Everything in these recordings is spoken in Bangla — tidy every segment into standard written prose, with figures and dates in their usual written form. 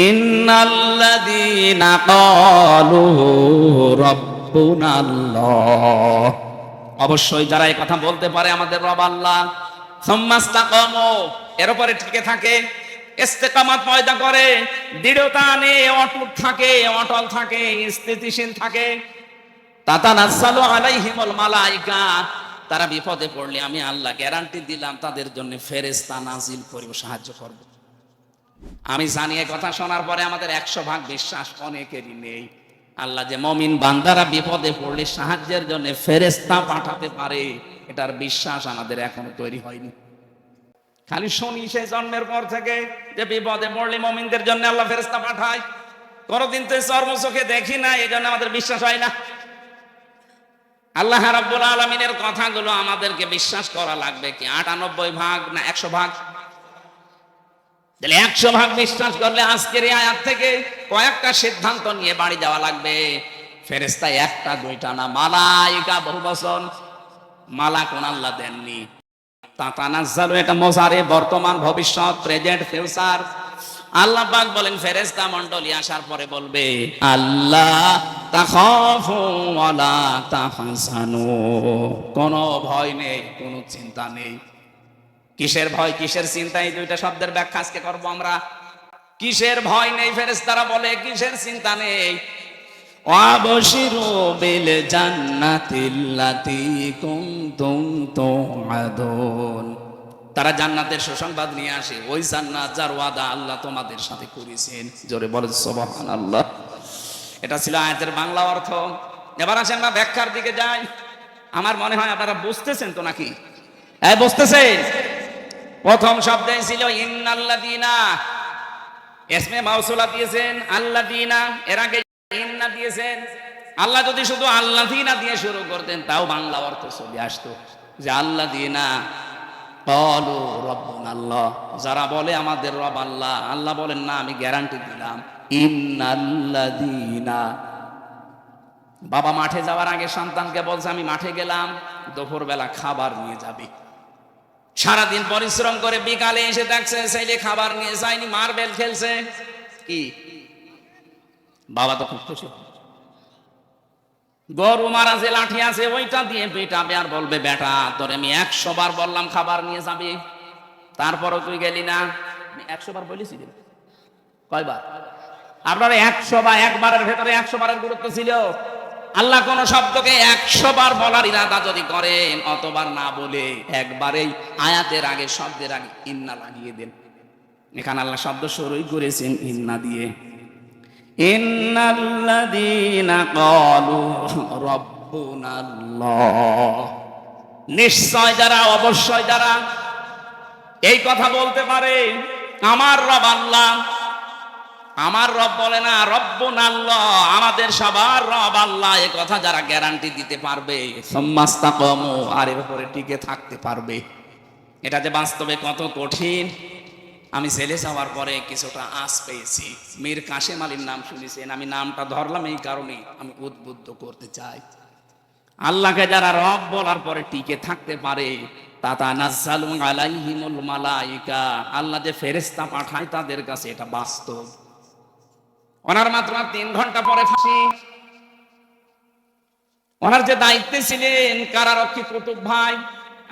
ইন্নাল্লাযীনা ক্বালু রাব্বুনাল্লাহ, অবশ্যই যারা এই কথা বলতে পারে আমাদের রব আল্লাহ, সুম্মাস্তাকামু, এর উপরে টিকে থাকে, ইস্তেকামাত পয়দা করে, দৃঢ়তা নিয়ে অটুট থাকে, অটল থাকে, স্থিতিশীল থাকে, তাতানাজ্জালু আলাইহিমুল মালায়েকা, তারা বিপদে পড়লে আমি আল্লাহ গ্যারান্টি দিলাম তাদের জন্য ফেরেশতা নাজিল করব, সাহায্য করব। আমি জানি এই কথা শোনার পরে আমাদের 100% বিশ্বাস অনেকেরই নেই। আল্লাহ যে মুমিন বান্দারা বিপদে পড়লে সাহায্যের জন্য ফেরেশতা পাঠাতে পারে, এটার বিশ্বাস আমাদের এখনো তৈরি হয়নি। খালি শুনি সেই জন্মের পর থেকে যে বিপদে পড়লে মুমিনদের জন্য আল্লাহ ফেরেশতা পাঠায়, কোনদিন তো চর্মচোখে দেখি না, এই জন্য আমাদের বিশ্বাস হয় না। আল্লাহ রাব্বুল আলামিনের কথাগুলো আমাদেরকে বিশ্বাস করা লাগবে কি 98% না 100%? তাহলে 100% বিশ্বাস করলে আজকের এই আয়াত থেকে কয়েকটা সিদ্ধান্ত নিয়ে বাড়ি যাওয়া লাগবে। ফেরেশতা একটা দুইটা না, মালায়েকা বহু বচন। মালা কোন আল্লাহ দেননি। তাতানাজ্জালু, এটা মুজারে, বর্তমান, ভবিষ্যৎ, প্রেজেন্ট, ফিউচার। আল্লাহ পাক বলেন ফেরেশতা মণ্ডলী আসার পরে বলবে আল্লাহ তাখাফু ওয়ালা তাহজানু, কোনো ভয় নেই, কোনো চিন্তা নেই। কিসের ভয় কিসের চিন্তা, এই দুইটা শব্দের ব্যাখ্যা আজকে করব আমরা। কিসের ভয় নেই ফেরেশতারা বলে, কিসের চিন্তা নেই? ওয়াবশিরু বিল জান্নাতিল্লাতী কুনতুম তুআদুন, তারা জান্নাতের সুসংবাদ নিয়ে আসে, ওই জান্নাত যার ওয়াদা আল্লাহ তোমাদের সাথে করেছেন। জোরে বলেন সুবহানাল্লাহ। এটা ছিল আয়াতের বাংলা অর্থ। এবার আসেন না ব্যাখ্যার দিকে যাই। আমার মনে হয় আপনারা বুঝতেছেন তো নাকি? হ্যাঁ বুঝতেছেন। প্রথম শব্দে ছিল ইন্নাল্লাযীনা, ইসমে মাউসুলা দিয়েছেন আল্লাযীনা, এর আগে ইন্না দিয়েছেন। আল্লাহ যদি শুধু আল্লাযীনা দিয়ে শুরু করতেন তাও বাংলা অর্থ চলে আসতো, যে আল্লাযীনা ক্বালু রাব্বুনাল্লাহ, যারা বলে আমাদের রব আল্লাহ। আল্লাহ বলেন না, আমি গ্যারান্টি দিলাম ইন্নাল্লাযীনা। বাবা মাঠে যাওয়ার আগে সন্তানকে বলছে আমি মাঠে গেলাম, দুপুরবেলা খাবার নিয়ে যাবে। সারাদিন পরিশ্রম করে বিকালে এসে দেখছে ছেলে খাবার নিয়ে যায়নি, মার্বেল খেলছে। কি বাবা তো খুব খুশি। গরু মারা যে লাঠি আছে ওইটা দিয়ে পেটাবে আর বলবে বেটা তোরে আমি 100 বার বললাম খাবার নিয়ে যাবে, তারপরও তুই গেলি না। 100 বার বলেছি, কয়বার? আপনার 100 বার, একবারের ভেতরে 100 বারের গুরুত্ব ছিল। আল্লাহ কোন শব্দকে 100 বার বলার ইরাদা যদি করেন, অতবার না বলে একবারেই আয়াতের আগে শব্দের আগে ইন্না লাগিয়ে দেন। এখানে আল্লাহ শব্দ শুরুই করেছেন ইন্না দিয়ে। ইন্নাল্লাযীনা ক্বালু রাব্বুনাল্লাহ, নিশ্চয় যারা, অবশ্যই যারা এই কথা বলতে পারে আমার রব আল্লাহ। আমার রব বলে না রব্বুনাল্লাহ, আমাদের সবার রব আল্লাহ। এই কথা যারা গ্যারান্টি দিতে পারবে, সুম্মাস্তাকামু, আর এর উপরে টিকে থাকতে পারবে। এটা যে বাস্তবে কত কঠিন। আমি ছেলে যাওয়ার পরে কিছুটা আশ পেয়েছি। মীর কাশেম আলীর নাম শুনেছেন, আমি নামটা ধরলাম এই কারণে, আমি উদ্বুদ্ধ করতে চাই। আল্লাহকে যারা রব বলার পরে টিকে থাকতে পারে, তাতানাজ্জালু আলাইহিমুল মালায়েকা, আল্লাহ যে ফেরেশতা পাঠায় তাদের কাছে, এটা বাস্তব। ওনার মাত্র 3 ঘন্টা পরে ফাঁসি। ওনার যে দায়িত্বে ছিলেন কারারক্ষী কুতুব ভাই,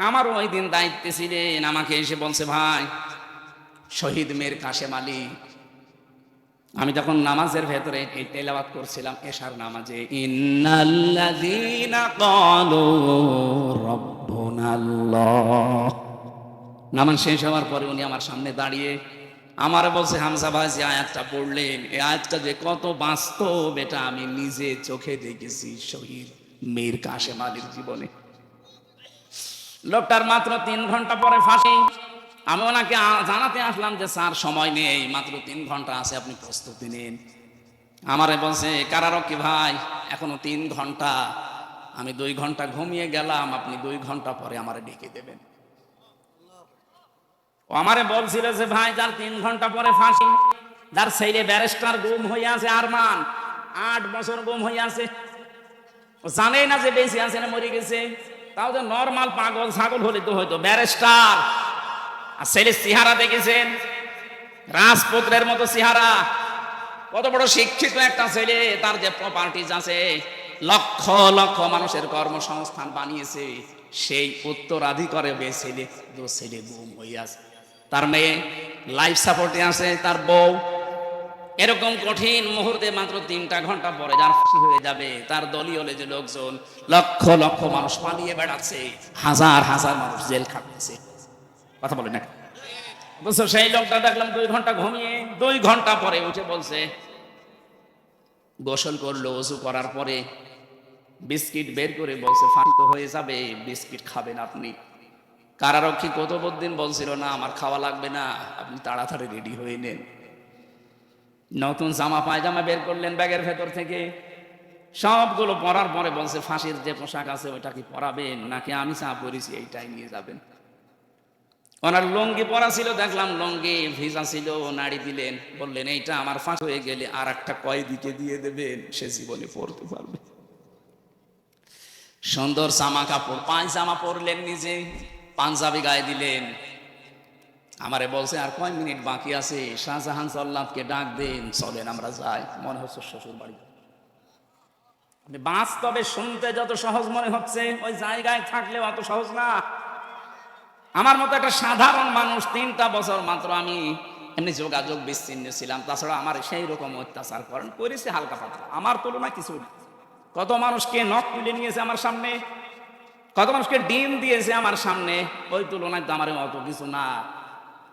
আমার ওই দিন দায়িত্বে ছিলেন, আমাকে এসে বলছে ভাই শহীদ মীর কাশেম আলী, আমি যখন নামাজের ভেতরে এই তেলাওয়াত করছিলাম এশার নামাজে, ইন্নাল্লাযীনা ক্বালু রাব্বুনাল্লাহ, নামাজ শেষ হওয়ার পরে উনি আমার সামনে দাঁড়িয়ে আমার বলছে হামজা ভাই যে আয়াতটা পড়লেন, এই আয়াতটা যে কত বাস্তব এটা আমি নিজে চোখে দেখেছি শহীদ মীর কাশেম আলীর জীবনে। লোকটার মাত্র 3 ঘন্টা পরে ফাঁসি। আমি ওনাকে জানাতে আসলাম যে স্যার সময় নেই, মাত্র 3 ঘন্টা আছে, আপনি প্রস্তুতি নিন। আমারে বলছে কারারক্ষী ভাই এখনো 3 ঘন্টা, আমি 2 ঘন্টা ঘুমিয়ে গেলাম, আপনি 2 ঘন্টা পরে আমারে ডেকে দেবেন। ও আমারে বলছিল যে ভাই যার 3 ঘন্টা পরে ফাঁসি, যার ছেলে ব্যারিস্টার গুম হয়ে আছে, আরমান 8 বছর গুম হয়ে আছে, ও জানেই না যে বেঁচে আছে না মরে গেছে। তাও যে নর্মাল পাগল ছাগল হলে তো হয়তো, ব্যারিস্টার আর ছেলের চেহারা দেখেছেন, রাজপুত্রের মতো চেহারা, কত বড় শিক্ষিত একটা ছেলে, তার যে প্রপার্টিজ আছে, লক্ষ লক্ষ মানুষের কর্মসংস্থান বানিয়েছে, সেই উত্তরাধিকারে ছেলে দু ছেলে গুম হয়ে আছে, তার মেয়ে লাইফ সাপোর্টে আছে, তার বউ এরকম কঠিন মুহূর্তে মাত্র 3টা ঘন্টা পরে যার ফাঁসি হয়ে যাবে, তার দলীয় যে লোকজন লক্ষ লক্ষ মানুষ পালিয়ে বেড়াচ্ছে, হাজার হাজার মানুষ জেল খাটছে। কথা বলে না বুঝছো? সেই লোকটা দেখলাম 2 ঘন্টা ঘুমিয়ে 2 ঘন্টা পরে উঠে বলছে, গোসল করলো, ওযু করার পরে বিস্কিট বের করে বলছে ফাঁসি তো হয়ে যাবে, বিস্কিট খাবেন আপনি। কারারক্ষী কুতুবউদ্দিন বলছিল না আমার খাওয়া লাগবে না, আপনি তাড়াতাড়ি রেডি হয়ে নেন। নতুন জামা পায়জামা বের করলেন ব্যাগের ভেতর থেকে, সবগুলো পরার পরে বলছে ফাঁসির যে পোশাক আছে ওইটা কি পরাবেন নাকি আমি চা পরেছি এইটাই নিয়ে যাবেন। ওনার লুঙ্গি পরা ছিল, দেখলাম লুঙ্গি ভিজা ছিল, নাড়ি দিলেন, বললেন এইটা আমার ফাঁস হয়ে গেলে আর একটা কয়েদিকে দিয়ে দেবেন, সে জীবনে পরতে পারবে। সুন্দর জামা কাপড় পায়জামা পরলেন, নিজে পাঞ্জাবি গায়ে দিলেন। আমারে বলছে আর কয় মিনিট বাকি আছে, শাহজাহান জল্লাদকে ডাক দেন, চলেন আমরা যাই। মনে হচ্ছে শ্বশুর বাড়ি। বাস্তবে শুনতে যত সহজ মনে হচ্ছে, ওই জায়গায় থাকলেও অত সহজ না। আমার মতো একটা সাধারণ মানুষ 3টা বছর মাত্র আমি এমনি যোগাযোগ বিচ্ছিন্ন ছিলাম, তাছাড়া আমার সেই রকম অত্যাচার করেছে হালকা পাতলা, আমার তুলনা কিছু না। কত মানুষকে নখ তুলে নিয়েছে আমার সামনে, কত মানুষকে ডিম দিয়েছে আমার সামনে, ওই তুলনায় তো আমার অত কিছু না।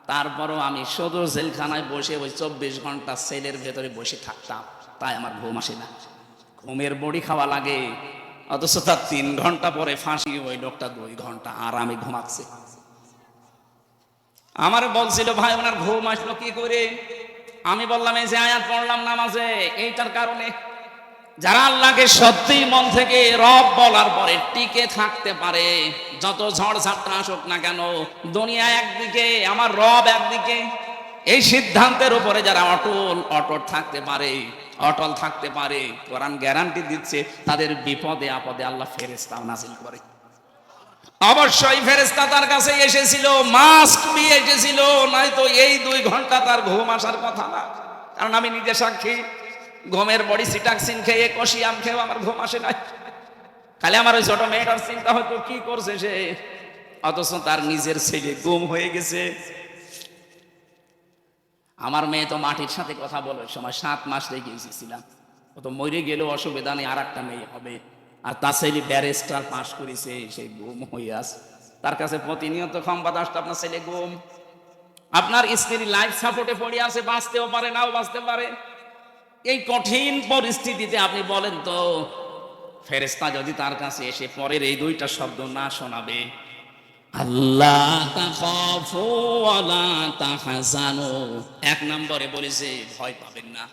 তারপরও আমি শুধু জেলখানায় বসে ওই 24 ঘন্টা সেলের ভেতরে বসে থাকতাম, তাই আমার ঘুম আসে না, ঘুমের বড়ি খাওয়া লাগে। অথচ তার 3 ঘন্টা পরে ফাঁসি, ওই লোকটা 2 ঘন্টা আরামে ঘুমাচ্ছে। আমার বলছিল ভাই ওনার ঘুম আসলো কি করে? আমি বললাম এই যে আয়াত পড়লাম নামাজে, এইটার কারণে। যারা আল্লাহকে সত্যি মন থেকে রব বলার পরে টিকে থাকতে পারে, যত ঝড় ঝাপটা আসুক না কেন, দুনিয়া একদিকে আমার রব একদিকে, এই সিদ্ধান্তের উপরে যারা অটল থাকতে পারে, অটল থাকতে পারে, কোরআন গ্যারান্টি দিচ্ছে তাদের বিপদে আপদে আল্লাহ ফেরেশতা নাজিল করে। অবশ্যই ফেরেশতা তার কাছে এসেছিল, মাস্ক নিয়ে এসেছিল, নয়তো এই 2 ঘন্টা তার ঘুম আসার কথা না। কারণ আমি নিজে সাক্ষী, ঘুমের বড়ি সিটাক্সিন খেয়ে কষিয়াম খেয়ে আমার ঘুম আসে নাই। খালি আমার ওই ছোট মেয়েটার চিন্তা হয়তো কি করছে সে, অথচ তার নিজের ছেলে গুম হয়ে গেছে। আমার মেয়ে তো মাটির সাথে কথা বলে, সময় 7 মাস রেখে এসেছিলাম, ও তো মরে গেলেও অসুবিধা নেই, আর একটা মেয়ে হবে। আর তার ছেলে ব্যারিস্টার পাশ করেছে, সেই গুম হয়ে আছে। তার কাছে প্রতিনিয়ত সংবাদ আসতো আপনার ছেলে গুম, আপনার স্ত্রী লাইফ সাপোর্টে পড়ে আছে, বাঁচতেও পারে নাও বাঁচতে পারে। এই কঠিন পরিস্থিতিতে আপনি বলেন তো, ফেরেশতা যদি তার কাছে এসে পরের এই 2টা শব্দ না শোনাবে, আল্লাহ তাখাফু ওয়ালা তাহজানু, 1 নম্বরে বলেছে ভয় পাবেন না,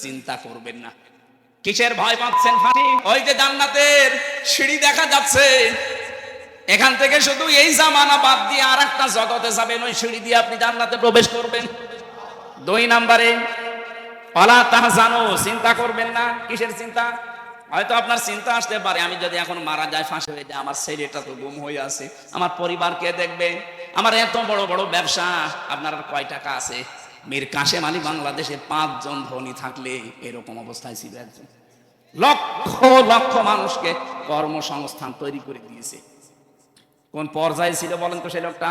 চিন্তা করবেন না। কিসের ভয় পাচ্ছেন? ফাঁসি। ওই যে জান্নাতের সিঁড়ি দেখা যাচ্ছে, এখান থেকে শুধু এই জামানা বাদ দিয়ে আর একটা জগতে যাবেন, ওই সিঁড়ি দিয়ে আপনি জান্নাতে প্রবেশ করবেন। 2 নম্বরে ওয়ালা তাহজানু, চিন্তা করবেন না। কিসের চিন্তা? হয়তো আপনার চিন্তা আসতে পারে আমি যদি এখন মারা যায়, ফাঁসি হয়ে যায়, আমার ছেলেটা তো গুম হয়ে আছে, আমার পরিবার কে দেখবে, আমার এত বড় বড় ব্যবসা, আপনার আর কয় টাকা আছে? মীর কাসেম আলী বাংলাদেশে 5 জন ধনী থাকলে এরকম অবস্থায় ছিল একজন, লক্ষ লক্ষ মানুষকে কর্মসংস্থান তৈরি করে দিয়েছে। কোন পর্যায়ে ছিল বলেন তো সেই লোকটা?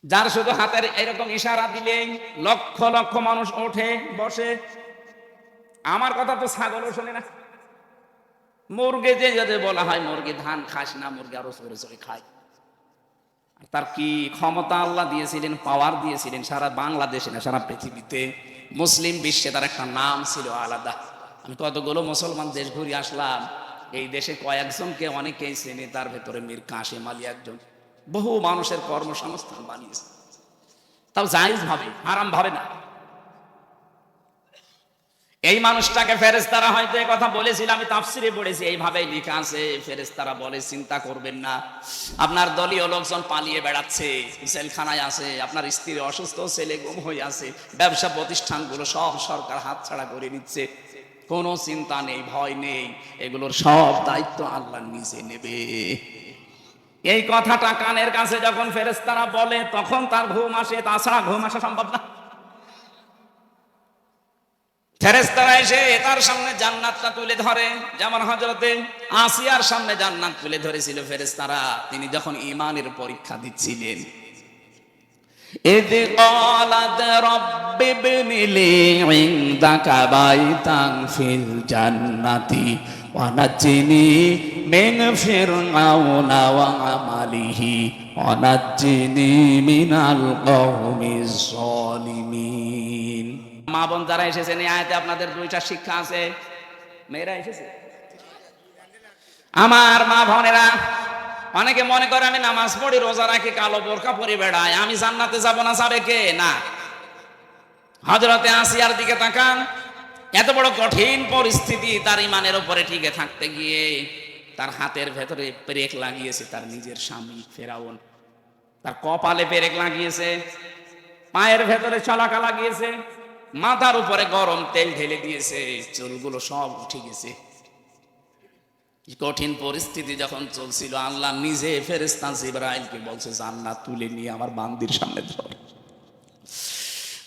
যার শুধু হাতের এরকম ইশারা দিলেই লক্ষ লক্ষ মানুষ ওঠে বসে। আমার কথা তো ছাগলও শোনে না। মুরগি যে যদি বলা হয় মুরগি ধান খাস না, মুরগি আরো চড়ে চড়ে খায়। তার কি ক্ষমতা আল্লাহ দিয়েছিলেন, পাওয়ার দিয়েছিলেন সারা বাংলাদেশে না সারা পৃথিবীতে, মুসলিম বিশ্বে তার একটা নাম ছিল আলাদা। আমি কতগুলো মুসলমান দেশ ঘুরে আসলাম, এই দেশে কয়েকজনকে অনেকেই চেনে, তার ভেতরে মীর কাসেম আলী একজন। বহু মানুষের কর্মসংস্থান বানিয়েছে, তাও জায়েজ ভাবে, হারাম ভাবে না। এই মানুষটাকে ফেরেশতারা হয়তো এই কথা বলেছিল, আমি তাফসিরে পড়েছি, এইভাবেই লেখা আছে। ফেরেশতারা বলে চিন্তা করবেন না, আপনার দলীয় লোকজন পালিয়ে বেড়াচ্ছে, জেলখানায় আছে, আপনার স্ত্রী অসুস্থ, ছেলে গুম হয়ে আছে, ব্যবসা প্রতিষ্ঠানগুলো সব সরকার হাতছাড়া করে নিচ্ছে, কোনো চিন্তা নেই, ভয় নেই, এগুলোর সব দায়িত্ব আল্লাহ নিজে নেবে। এই কথাটা কানের কাছে যখন ফেরেশতারা বলে তখন তার ঘুম আসে, তাছাড়া ঘুম আসা সম্ভব না। ফেরেশতারা এসে তার সামনে জান্নাতটা তুলে ধরে, যেমন হযরতে আসিয়ার সামনে জান্নাত তুলে ধরেছিল ফেরেশতারা তিনি যখন ঈমানের পরীক্ষা দিচ্ছিলেন। إذ قالت رب ابن لي عندك بيتا في الجنة ونجني من فرعون وعمله ونجني من القوم الظالمين। মা বোন যারা এসেছেন এই আয়াতে আপনাদের দুইটা শিক্ষা আছে। মেয়েরা এসেছে, আমার মা বোনেরা, অনেকে মনে করে আমি নামাজ পড়ি, রোজা রাখি, কালো বোরকা পরে বেড়াই, আমি জান্নাতে যাব না, যাবে কে? না। হযরতে আসিয়ার দিকে তাকান, এত বড় কঠিন পরিস্থিতি, তার ঈমানের উপরে টিকে থাকতে গিয়ে তার হাতের ভেতরে পেরেক লাগিয়েছে তার নিজের স্বামী ফেরাউন, তার কপালে পেরেক লাগিয়েছে, পায়ের ভেতরে ছলাকা লাগিয়েছে, মাথার উপরে গরম তেল ঢেলে দিয়েছে, চুলগুলো সব উঠে গেছে। কঠিন পরিস্থিতি যখন চলছিল, আল্লাহ নিজে ফেরেশতা জিবরাইলকে বলছে জান্নাত তুলে নিয়ে আমার বান্দির সামনে ধর।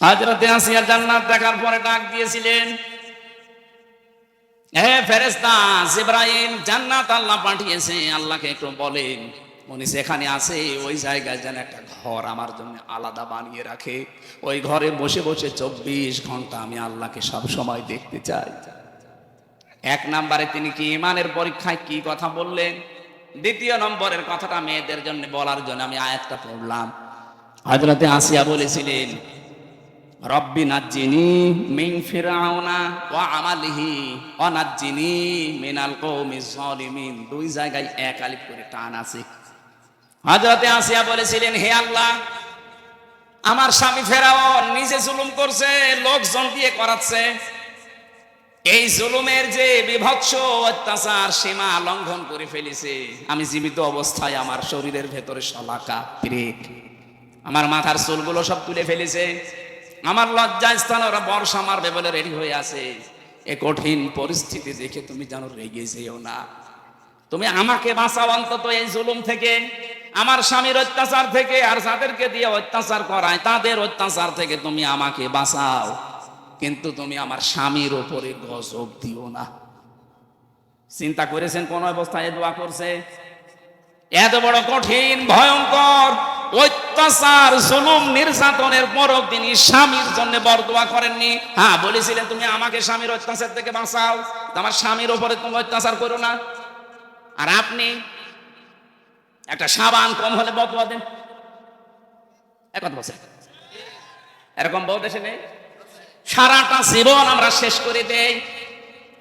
হযরতে আসিয়া জান্নাত দেখার পরে ডাক দিয়েছিলেন, হে ফেরেশতা জিবরাইল, জান্নাত আল্লাহ পাঠিয়েছে, আল্লাহকে একটু বলেন উনি যেখানে আছে ওই জায়গায় যেন একটা ঘর আমার জন্য আলাদা বানিয়ে রাখে, ওই ঘরে বসে বসে 24 ঘন্টা আমি আল্লাহকে সব সময় দেখতে চাই। এক নম্বরে তিনি কি ঈমানের পরীক্ষায় কি কথা বললেন, দ্বিতীয় নম্বরের কথাটা মেয়েদের জন্য বলার জন্য আমি আয়াতটা পড়লাম। হযরতে আসিয়া বলেছিলেন রব্বি নাজ্জিনি মিন ফিরআউনা ওয়া আমালিহি ওয়া নাজ্জিনি মিনাল কওমিজ জালিমিন। দুই জায়গায় এক আলিফ করে টান আছে। হযরতে আসিয়া বলেছিলেন হে আল্লাহ, আমার স্বামী ফেরাউন নিজে জুলুম করছে, লোকজন দিয়ে করাচ্ছে, এই জুলুমের যে বিভৎস অত্যাচার সীমা লঙ্ঘন করে ফেলেছে, আমি জীবিত অবস্থায় আমার শরীরের ভেতরে শলাকা পেরেক, আমার মাথার চুলগুলো সব তুলে ফেলেছে, আমার লজ্জা স্থান ওরা বর্ষা মারবে বলে রেডি হয়ে আছে। এ কঠিন পরিস্থিতি দেখে তুমি যেন রেগে যেও না, তুমি আমাকে বাঁচাও অন্তত এই জুলুম থেকে, আমার স্বামীর অত্যাচার থেকে, আর যাদেরকে দিয়ে অত্যাচার করায় তাদের অত্যাচার থেকে তুমি আমাকে বাঁচাও, কিন্তু তুমি আমার স্বামীর উপরে গজব দিও না। চিন্তা করেছেন কোন অবস্থায় দোয়া করছে? এত বড় কঠিন ভয়ঙ্কর অত্যাচার জুলুম নির্যাতনের পরও তিনি স্বামীর জন্য বরদোয়া করেননি। হ্যাঁ, বলেছিলেন তুমি আমাকে স্বামীর অত্যাচার থেকে বাঁচাও, আমার স্বামীর উপরে তুমি অত্যাচার করো না। আর আপনি একটা সাবান কম হলে বদোয়া দেন, এক কথা বলছেন, এরকম বউ দেশে নেই? সারাটা জীবন আমরা শেষ করে দেই,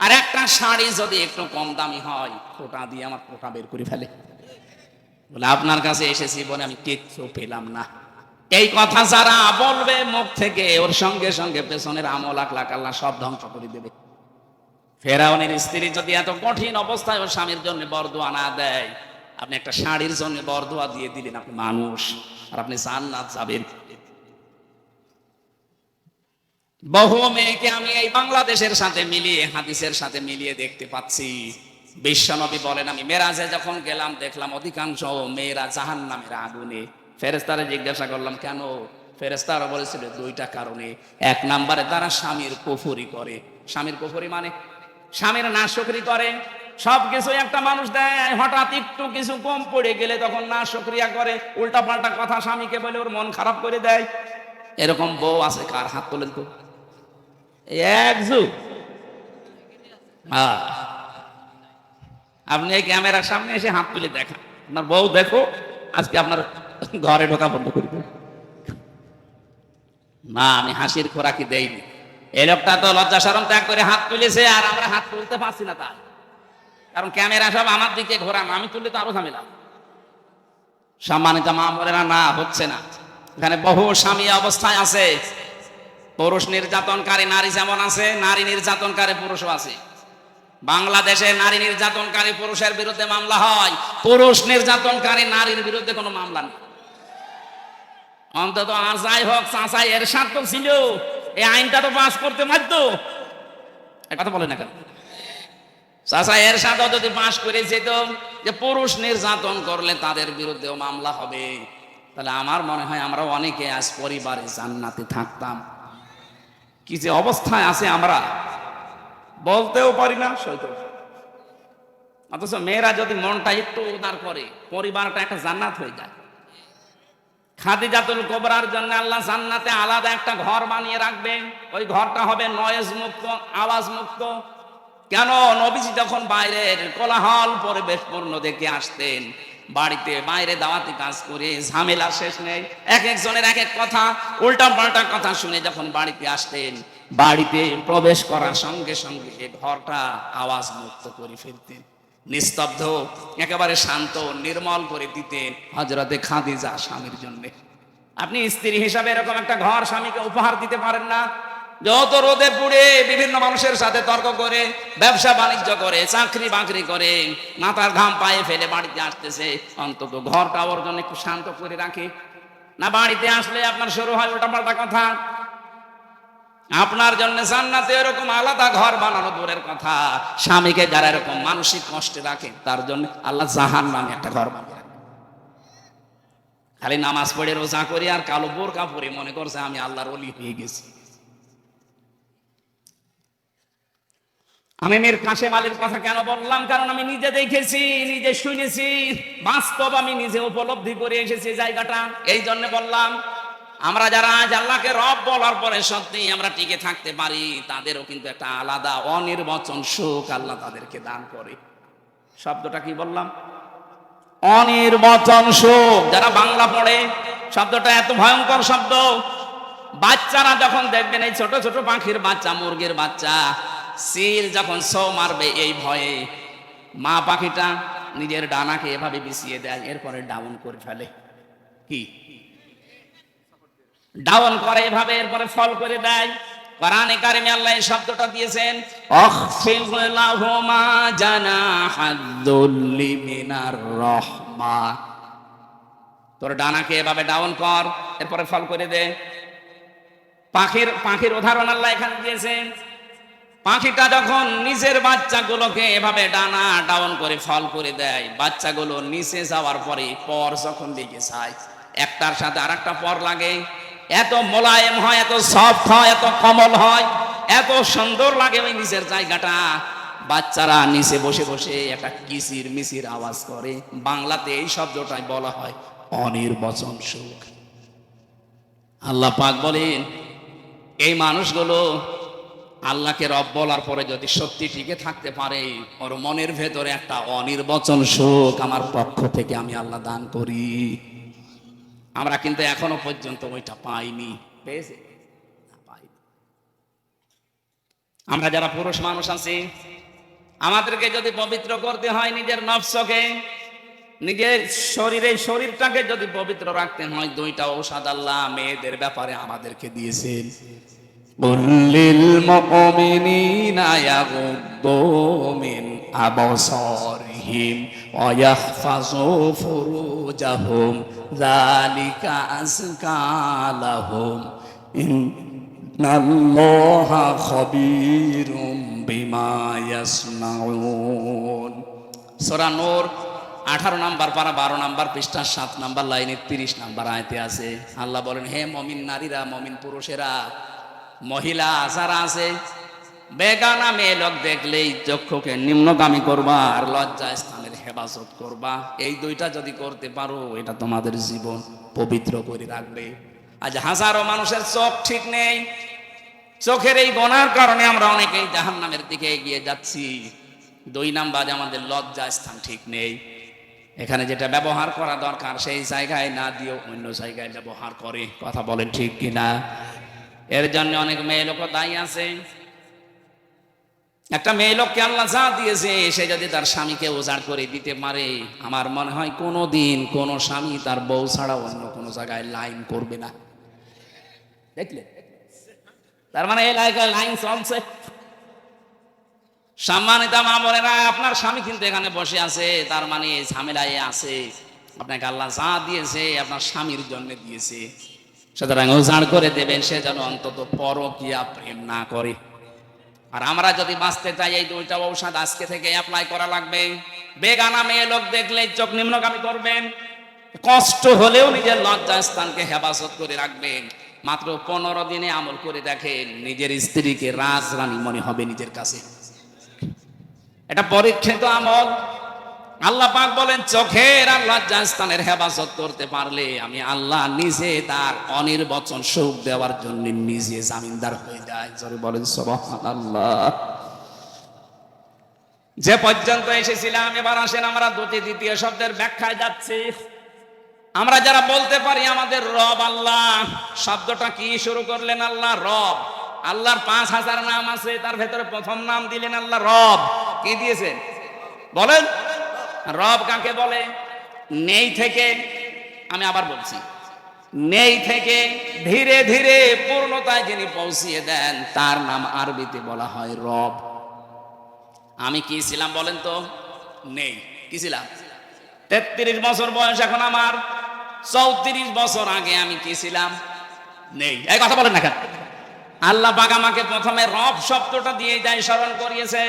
আর একটা শাড়ি যদি একটু কম দামি হয় ফোঁটা দিয়ে আমার ফোঁটা বের করে ফেলে, বলে আপনার কাছে এসেছি বলে আমি কিচ্ছু পেলাম না। এই কথা যারা বলবে মুখ থেকে, ওর সঙ্গে সঙ্গে পেছনের আমল আখলাক আল্লাহ সব ধ্বংস করে দেবে। ফেরাউনের স্ত্রী যদি এত কঠিন অবস্থায় ওর স্বামীর জন্য বরদোয়া না দেয়, আপনি একটা শাড়ির জন্য বরদোয়া দিয়ে দিলেন, আপনি মানুষ, আর আপনি জান্নাত যাবেন। বহু মেয়েকে আমি এই বাংলাদেশের সাথে মিলিয়ে, হাদিসের সাথে মিলিয়ে দেখতে পাচ্ছি। বিশ্বনবী বলেন আমি মেরাজে যখন গেলাম দেখলাম অধিকাংশ মেয়েরা জাহান্নামের আগুনে। ফেরেশতারা জিজ্ঞাসা করলাম কেন? ফেরেশতারা বলেছিল দুইটা কারণে। এক নম্বরে তারা স্বামীর কুফরি করে। স্বামীর কুফরি মানে স্বামীর নাশকরি করে। সবকিছু একটা মানুষ দেয়, হঠাৎ একটু কিছু কম পড়ে গেলে তখন নাশকরিয়া করে, উল্টা পাল্টা কথা স্বামীকে বলে ওর মন খারাপ করে দেয়। এরকম বউ আছে কার? হাত তোলেন তো। এক যুগ আপনি এই ক্যামেরার সামনে এসে হাত তুলে দেখান, আপনার বউ দেখো, আজকে আপনার ঘরে ঢোকা বন্ধ করে দেব না। আমি হাসির খোরাকি দেইনি। এই লোকটা তো লজ্জা শরম ত্যাগ করে হাত তুলেছে, আর আমরা হাত তুলতে পারছি না তার কারণ ক্যামেরা সব আমার দিকে ঘোরানো, আমি তুললে তো আরো ঝামেলা। সম্মানিত মা বোনেরা, না হচ্ছে না। এখানে বহু স্বামী অবস্থায় আছে। পুরুষ নির্যাতনকারী নারী যেমন আছে, নারী নির্যাতনকারী পুরুষও আছে। বাংলাদেশে নারী নির্যাতনকারী পুরুষের বিরুদ্ধে মামলা হয়, পুরুষ নির্যাতনকারী নারীর বিরুদ্ধে কোনো মামলা নেই। অন্তত আর যাই হোক, চাচাই এর স্বার্থ ছিল, এই আইনটা তো পাস করতে পারতো। কথা বলে না কেন? চাচা এর সাথে যদি পাশ করেছে তো যে পুরুষ নির্যাতন করলে তাদের বিরুদ্ধেও মামলা হবে, তাহলে আমার মনে হয় আমরা অনেকে আজ পরিবারে জান্নাতে থাকতাম। কি যে অবস্থায় আছে আমরা বলতেও পারি না, সইতে অথচ মেয়েরা যদি মনটা একটু উদার করে পরিবারটা একটা জান্নাত হয়ে যায়। খাদিজাতুল কুবরার জন্য আল্লাহ জান্নাতে আলাদা একটা ঘর বানিয়ে রাখবেন। ওই ঘরটা হবে নয়েজ মুক্ত, আওয়াজ মুক্ত। কেন? নবীজি যখন বাইরের কোলাহল পরিবেশপূর্ণ দেখে আসতেন, বাড়িতে বাইরে দাওয়াতি কাজ করে ঝামেলা শেষ নেই, এক একজনের এক এক কথা, উল্টা পাল্টা কথা শুনে যখন বাড়িতে আসতেন, বাড়িতে প্রবেশ করার সঙ্গে সঙ্গে ঘরটা আওয়াজ মুক্ত করে ফেলতেন, নিস্তব্ধ, একেবারে শান্ত, নির্মল করে দিতেন হযরতে খাদিজা স্বামীর জন্য। আপনি স্ত্রী হিসাবে এরকম একটা ঘর স্বামীকে উপহার দিতে পারেন না? যত রোদে পুড়ে বিভিন্ন মানুষের সাথে তর্ক করে, ব্যবসা বাণিজ্য করে, চাকরি বাকরি করে, মাথার ঘাম পায়ে ফেলে বাড়িতে আসতেছে, অন্তত ঘরটা ওর জন্য একটু শান্ত করে রাখে না? বাড়িতে আসলে আপনার শুরু হয় উল্টাপাল্টা কথা। আপনার জন্য জান্নাতে এরকম আলাদা ঘর বানানো দূরের কথা, স্বামীকে যারা এরকম মানসিক কষ্টে রাখে তার জন্য আল্লাহ জাহান্নামে একটা ঘর বানিয়ে রাখে। খালি নামাজ পড়ে রোজা করি আর কালো বোরকা পরে মনে করছে আমি আল্লাহর ওলি হয়ে গেছি। আমি মীর কাসেম আলীর কথা কেন বললাম? কারণ আমি নিজে দেখেছি, নিজে শুনেছি, বাস্তব আমি নিজে উপলব্ধি করে এসেছি জায়গাটা, এই জন্য বললাম। আমরা যারা আজ আল্লাহকে রব বলার পরে সত্যি আমরা টিকে থাকতে পারি, তাদেরও কিন্তু একটা আলাদা অনির্বচন সুখ আল্লাহ তাদেরকে দান করে। শব্দটা কি বললাম? অনির্বচন সুখ। যারা বাংলা পড়ে, শব্দটা এত ভয়ঙ্কর শব্দ। বাচ্চারা যখন দেখবেন এই ছোট ছোট পাখির বাচ্চা, মুরগির বাচ্চা সিল যখন সৌ মারবে এই ভয়ে, মা পাখিটা নিজের ডানাকে এভাবে বিছিয়ে দেয়, এরপরে ডাউন করে ফেলে। কি ডাউন করে এভাবে, এরপরে ফল করে দেয়। কোরআনে কারিমে আল্লাহ এই শব্দটা দিয়েছেন, আখফিদ লাহুমা জানাহাদ-দুল্লি মিনার রাহমা। তোর ডানাকে এভাবে ডাউন কর, এরপরে ফল করে দে। পাখির উদাহরণ আল্লাহ এখানে দিয়েছেন। পাখিটা যখন নিজের বাচ্চাগুলোকে এভাবে ডানা ডাউন করে ফল করে দেয়, বাচ্চাগুলো নিচে যাওয়ার পরে পর যখন দিকে যায়, একটার সাথে আরেকটা পর লাগে, এত মোলায়েম হয়, এত সফট হয়, এত কোমল হয়, এত সুন্দর লাগে ওই নিচের জায়গাটা। বাচ্চারা নিচে বসে বসে একটা কিচির মিচির আওয়াজ করে। বাংলাতে এই শব্দটাই বলা হয় অনির্বচন সুখ। আল্লাহ পাক বলেন, এই মানুষগুলো আল্লাহকে রব বলার পরে যদি সত্যি টিকে থাকতে পারে, ওর মনের ভেতরে একটা অনির্বচন সুখ আমার পক্ষ থেকে আমি আল্লাহ দান করি। আমরা কিন্তু এখনো পর্যন্ত ওইটা পাইনি। পেয়েছে? আমরা যারা পুরুষ মানুষ আছি, আমাদেরকে যদি পবিত্র করতে হয় নিজের নফসকে, নিজের শরীরটাকে যদি পবিত্র রাখতে হয়, দুইটা ঔষধ আল্লাহ মেয়েদের ব্যাপারে আমাদেরকে দিয়েছেন। কুল্লিল মুমিনিনা ইয়াগুদ্দু মিন আবসারিহিম ওয়া ইয়াহফাযু ফুরুজাহুম যালিকা আযকা লাহুম ইন্নাল্লাহা খাবীরুম বিমা ইয়াসনাউন। সূরা নূর 18 নম্বর পারা 12 নম্বর পৃষ্ঠা 7 নম্বর লাইনে 30 নম্বর আয়াতে আছে। আল্লাহ বলেন, হে মুমিন নারীরা, মুমিন পুরুষেরা, মহিলা যারা আছে, বেগানা মেয়ে লোক দেখলেই চক্ষুকে নিম্নগামী করবা আর লজ্জা স্থানের হেফাজত করবা। এই দুইটা যদি করতে পারো, এটা তোমাদের জীবন পবিত্র করে রাখবে। আজ হাজারো মানুষের চোখ ঠিক নেই, চোখের এই গোনার কারণে আমরা অনেকেই জাহান্নামের দিকে এগিয়ে যাচ্ছি। 2 নাম্বার, আমাদের লজ্জা স্থান ঠিক নেই। এখানে যেটা ব্যবহার করা দরকার সেই জায়গায় না দিয়েও অন্য জায়গায় ব্যবহার করে। কথা বলেন ঠিক কিনা? এর জন্য অনেক মেয়ে লোক দায়ী আছে। একটা মেয়ে লোককে আল্লাহ যা দিয়েছে, সে যদি তার স্বামীকে উজাড় করে দিতে পারে, আমার মনে হয় কোনোদিন কোনো স্বামী তার বউ ছাড়া অন্য কোনো জায়গায় লাইন করবে না। দেখলে? তার মানে এই লাইন চলছে। সম্মানিত মা বোনেরা, আপনার স্বামী কিন্তু এখানে বসে আছে, তার মানে ঝামেলায় আছে। আপনাকে আল্লাহ যা দিয়েছে আপনার স্বামীর জন্য দিয়েছে, সুতরাং উজাড় করে দেবেন, সে যেন অন্তত পরকীয়া প্রেম না করে। আর আমরা যদি বাঁচতে চাই এই দুইটা ঔষধ আজকে থেকে অ্যাপ্লাই করা লাগবে। বেগানা মেয়ে লোক দেখলে চোখ নিম্নগামী করবেন, কষ্ট হলেও নিজের লজ্জাস্থানকে হেফাজত করে রাখবেন। মাত্র 15 দিনে আমল করে দেখেন, নিজের স্ত্রীকে রাজরানী মনে হবে নিজের কাছে। এটা পরীক্ষিত আমল। আল্লাহ পাক বলেন, চোখের আর লজ্জাস্থানের হেফাজত করতে পারলে আমি আল্লাহ নিজে তার অনির্বচন সুখ দেওয়ার জন্য নিজে জামিনদার হয়ে যায়। জোরে বলেন সুবহানাল্লাহ। যে পর্যন্ত এসেছিলাম, এবার আসেন আমরা দুটি দ্বিতীয় শব্দের ব্যাখ্যায় যাচ্ছি। আমরা যারা বলতে পারি আমাদের রব আল্লাহ, শব্দটা কি শুরু করলেন? আল্লাহ রব। আল্লাহর 5000 নাম আছে, তার ভেতরে প্রথম নাম দিলেন আল্লাহ রব। কি দিয়েছেন বলেন? রব কাকে বলে? নেই থেকে, আমি আবার বলছি, নেই থেকে ধীরে ধীরে পূর্ণতায় যিনি পৌঁছিয়ে দেন তার নাম আরবিতে বলা হয় রব। আমি কি ছিলাম বলেন তো? নেই। কি ছিলাম? 33 বছর বয়স এখন আমার, 34 বছর আগে আমি কি ছিলাম? নেই। এই কথা বলেন না কেন? আল্লাহ পাক আমাকে প্রথমে রব শব্দটা দিয়ে যায়, স্মরণ করিয়েছে।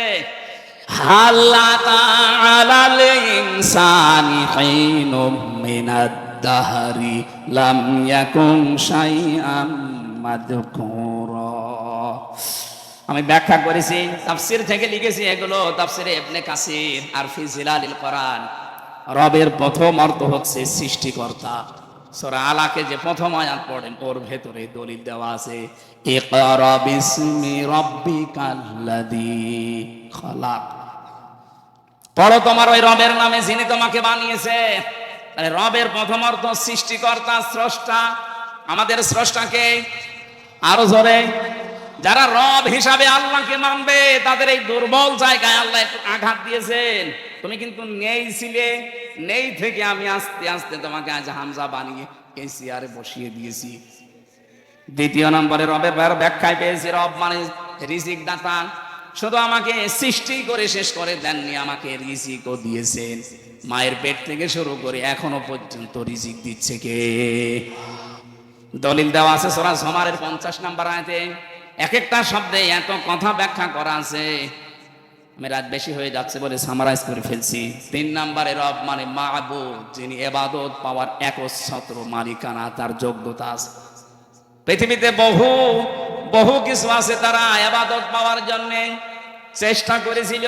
হাল্লা তাআলাল ইনসানি হিনুম মিনাদ দাহরি লাম ইয়াকুন শাইআম মাযকুরা। আমি ব্যাখ্যা করেছি, তাফসীর থেকে লিখেছি এগুলো, তাফসীরে ইবনে কাসির আর ফি জিলালিল কোরআন। রবের প্রথম অর্থ হচ্ছে সৃষ্টিকর্তা। সূরা আলাকে যে প্রথম আয়াত পড়েন ওর ভেতরে দলিল দেওয়া আছে, ইকরা বিসমি রাব্বিকাল্লাযী খালাক। পড়ো তোমার ওই রবের নামে যিনি তোমাকে বানিয়েছে। মানে রবের প্রথম অর্থ সৃষ্টিকর্তা, স্রষ্টা। আমাদের স্রষ্টাকে আরো জোরে, যারা রব হিসাবে আল্লাহকে মানবে তাদের এই দুর্বল জায়গায় আল্লাহ একটু আঘাত দিয়েছেন। তুমি কিন্তু নেই ছিলে, নেই থেকে আমি আস্তে আস্তে তোমাকে আজ হামজা বানিয়ে এই চেয়ারে বসিয়ে দিয়েছি। দ্বিতীয় নম্বরে রবের ব্যাখ্যায় পেয়েছি, রব মানে রিজিক দাতা। শুধু আমাকে সৃষ্টি করে শেষ করে দেননি, আমাকে রিজিকও দিয়েছেন। মায়ের পেট থেকে শুরু করে এখনো পর্যন্ত রিজিক দিচ্ছে কে? দলিল দেওয়া আছে সূরা জুমারের 50 নম্বর আয়াতে। এক একটা শব্দে এত কথা ব্যাখ্যা করা আছে, আমি রাত বেশি হয়ে যাচ্ছে বলে সামারাইজ করে ফেলছি। 3 নম্বরে রব মানে মাবুদ, যিনি ইবাদত পাওয়ার একচ্ছত্র মালিকানা, তার যোগ্যতা আছে। পৃথিবীতে বহু বহু কিছু আছে, তারা ইবাদত পাওয়ার জন্য চেষ্টা করেছিল,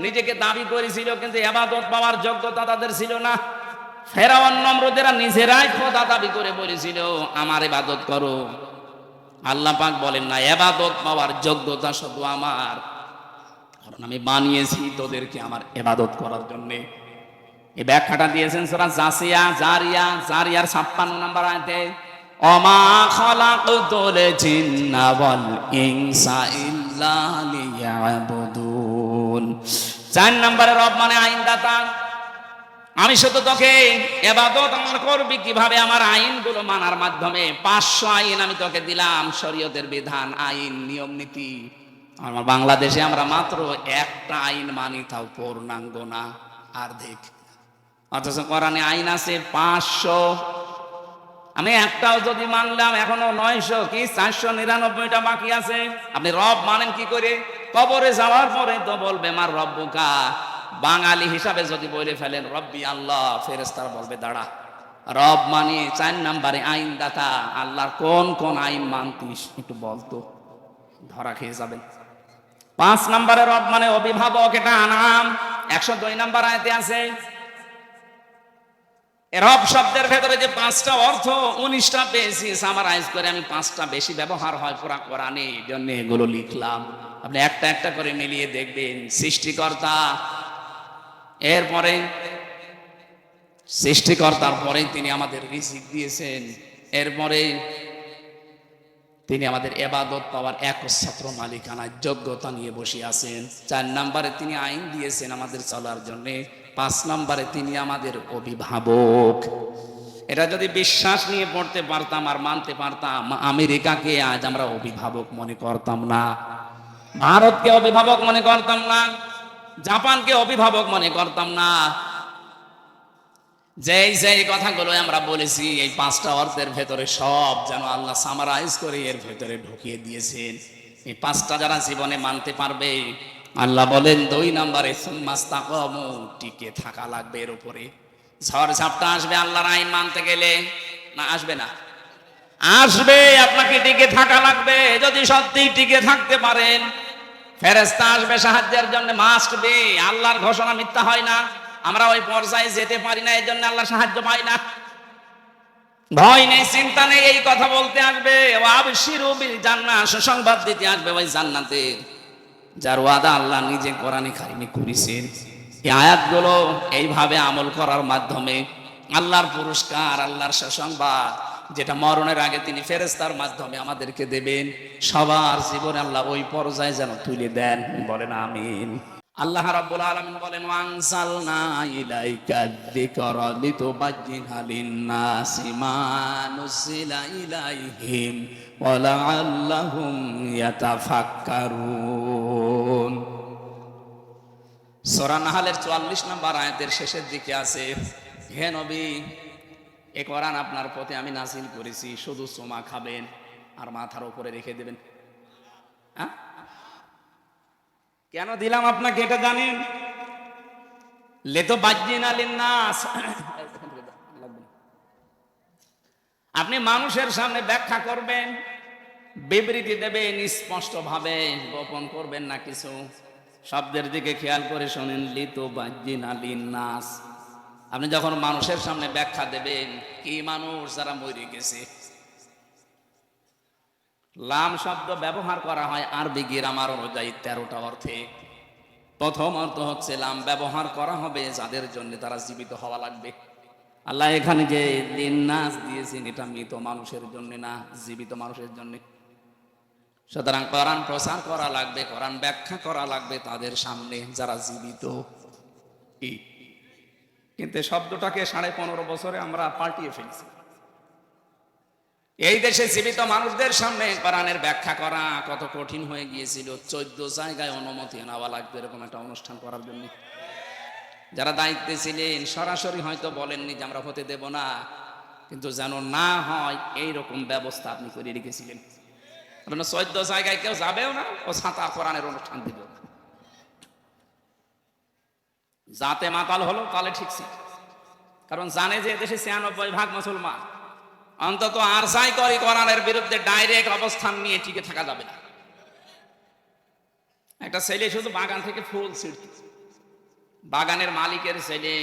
নিজেকে দাবি করেছিল, কিন্তু ইবাদত পাওয়ার যোগ্যতা তাদের ছিল না। ফেরাউন নমরুদেরা নিজেরাই খোদা দাবি করে বলেছিল আমার ইবাদত করো। আল্লাহ পাক বলেন না, ইবাদত পাওয়ার যোগ্যতা শুধু আমার, কারণ আমি বানিয়েছি তোদেরকে আমার ইবাদত করার জন্য। এই ব্যাখ্যাটা দিয়েছেন সূরা জারিয়ার 56 নম্বর আয়াতে, ওমা খালাকতুল জিন্না ওয়াল ইনসা ইল্লা লিয়াবুদুন। 4 নম্বরে রব মানে আইনদাতা। আমি শুধু তোকে ইবাদত আমার করবি কিভাবে? আমার আইনগুলো মানার মাধ্যমে। 500 আইন আমি তোকে দিলাম, শরীয়তের বিধান, আইন, নিয়ম নীতি। আমার বাংলাদেশে আমরা মাত্র একটা আইন মানি, তাও পূর্ণাঙ্গ না, অর্ধেক। অথচ কোরআনে আইন আছে 500। আমি একটাও যদি মানলাম এখনো 900 কি 499টা বাকি আছে। আপনি রব মানেন কি করে? কবরে যাওয়ার পরে তো বলবে মার রব্বুকা। বাঙালি হিসাবে যদি বলে ফেলেন রব্বি আল্লাহ, ফেরেশতারা বলবে দাঁড়া, রব মানে 4 নম্বরে আইনদাতা। আল্লাহর কোন কোন আইন মানতিস একটু বলতো, ধরা খেয়ে যাবেন। 5 নম্বরে রব মানে অভিভাবক, এটা আনাম 102 নম্বর আয়াতে আছে। রব শব্দের ভেতরে যে 5টা অর্থ 19টা পেয়েছি, সামারাইজ করে আমি 5টা বেশি ব্যবহার হয় পুরা কোরআনে, এই জন্য এগুলো লিখলাম। আপনি একটা একটা করে মিলিয়ে দেখবেন। সৃষ্টিকর্তা, এরপরে সৃষ্টিকর্তার পরে তিনি আমাদের রিজিক দিয়েছেন, এরপরে তিনি আমাদের ইবাদত পাওয়ার একচ্ছত্র মালিকানার যোগ্যতা নিয়ে বসে আছেন। 4 নম্বরে তিনি আইন দিয়েছেন আমাদের চলার জন্য। 5 নম্বরে তিনি আমাদের অভিভাবক। এটা যদি বিশ্বাস নিয়ে পড়তে পারতাম আর মানতে পারতাম, আমেরিকাকে আজ আমরা অভিভাবক মনে করতাম না, ভারতকে অভিভাবক মনে করতাম না, জাপানকে অভিভাবক মনে করতাম না। যেই কথাগুলো আমরা বলেছি এই 5টা অর্থের ভেতরে সব যেন আল্লাহ সামারাইজ করে এর ভেতরে ঢুকিয়ে দিয়েছেন। এই পাঁচটা যারা জীবনে মানতে পারবে, আল্লাহ বলেন 2 নম্বরে সুম্মাস্তাকামু, টিকে থাকা লাগবে এর উপরে। ঝড় ঝাপটা আসবে আল্লাহর আইন মানতে গেলে, না আসবে না? আসবে, আপনাকে টিকে থাকা লাগবে। যদি সত্যি টিকে থাকতে পারেন, ফেরেশতা আসবে সাহায্যের জন্য, মাস্ট বি। আল্লাহর ঘোষণা মিথ্যা হয় না। আমরা ওই পর্যায়ে যেতে পারি না, এই জন্য আল্লাহ সাহায্য পাই না। ভয় নেই, চিন্তা নেই, এই কথা বলতে আসবে। ওয়াবশিরু বিল জান্নাহ, সুসংবাদ দিতে আসবে ওই জান্নাতের, যার ওয়াদা আল্লাহ নিজে কোরআনে কারিমে করেছেন। এই আয়াতগুলো এইভাবে আমল করার মাধ্যমে আল্লাহর পুরস্কার, আল্লাহর সুসংবাদ, যেটা মরণের আগে তিনি ফেরেশতার মাধ্যমে আমাদেরকে দেবেন, সবার জীবনে আল্লাহ ওই পর্যায়ে যেন তুলে দেন। বলেন আমিন। আল্লাহ রাব্বুল আলামিন বলেন, ওয়ানজালনা ইলাইকা যিকরা লিতুবাজ্জিনা লিন-নাসি মা নুজিলা ইলাইহিম ওয়া লাআল্লাহুম ইয়াতাফাক্কারুন। সূরা নাহলের 44 নম্বর আয়াতের শেষের দিকে আছে, হে নবী, এ কোরআন আপনার প্রতি আমি নাযিল করেছি, শুধু চুমা খাবেন আর মাথার উপরে রেখে দেবেন। হ্যাঁ, কেন দিলাম আপনাকে এটা জানেন? লিতুবাজ্জিনা লিন-নাস, আপনি মানুষের সামনে ব্যাখ্যা করবেন, বিবৃতি দেবেন স্পষ্ট ভাবে, গোপন করবেন না কিছু। শব্দের দিকে খেয়াল করে শোনেন, লিতুবাজ্জিনা লিন-নাস। আপনি যখন মানুষের সামনে ব্যাখ্যা দেবেন, কি মানুষ যারা মরে গেছে। লাম শব্দ ব্যবহার করা হয় আরবি গ্রামার অনুযায়ী 13টা অর্থে। প্রথম অর্থ হচ্ছে লাম ব্যবহার করা হবে যাদের জন্য তারা জীবিত হওয়া লাগবে। আল্লাহ এখানে যে লিন-নাস দিয়েছেন, এটা মৃত মানুষের জন্য না, জীবিত মানুষের জন্য। সুতরাং কোরআন প্রচার করা লাগবে, কোরআন ব্যাখ্যা করা লাগবে তাদের সামনে যারা জীবিত। কিন্তু শব্দটাকে 15.5 বছরে আমরা পাল্টিয়ে ফেলছি। এই দেশে জীবিত মানুষদের সামনে কোরআনের ব্যাখ্যা করা কত কঠিন হয়ে গিয়েছিল। 14 জায়গায় অনুমতি নেওয়া লাগবে এরকম একটা অনুষ্ঠান করার জন্য। যারা দায়িত্বে ছিলেন সরাসরি হয়তো বলেননি যে আমরা হতে দেব না, কিন্তু যেন না হয় এইরকম ব্যবস্থা আপনি করে রেখেছিলেন। 14 জায়গায় কেউ যাবেও না, ও ছাতা কোরআনের অনুষ্ঠান দিল। যাতে মাতাল হলো তাহলে ঠিক ছিল, কারণ জানে যে দেশে 96% মুসলমান। অন্তত আর যাই করি কোরআনের বিরুদ্ধে ডাইরেক্ট অবস্থান নিয়ে টিকে থাকা যাবে না। একটা ছেলে শুধু বাগান থেকে ফুল ছিঁড়ত, বাগানের মালিকের ছেলে।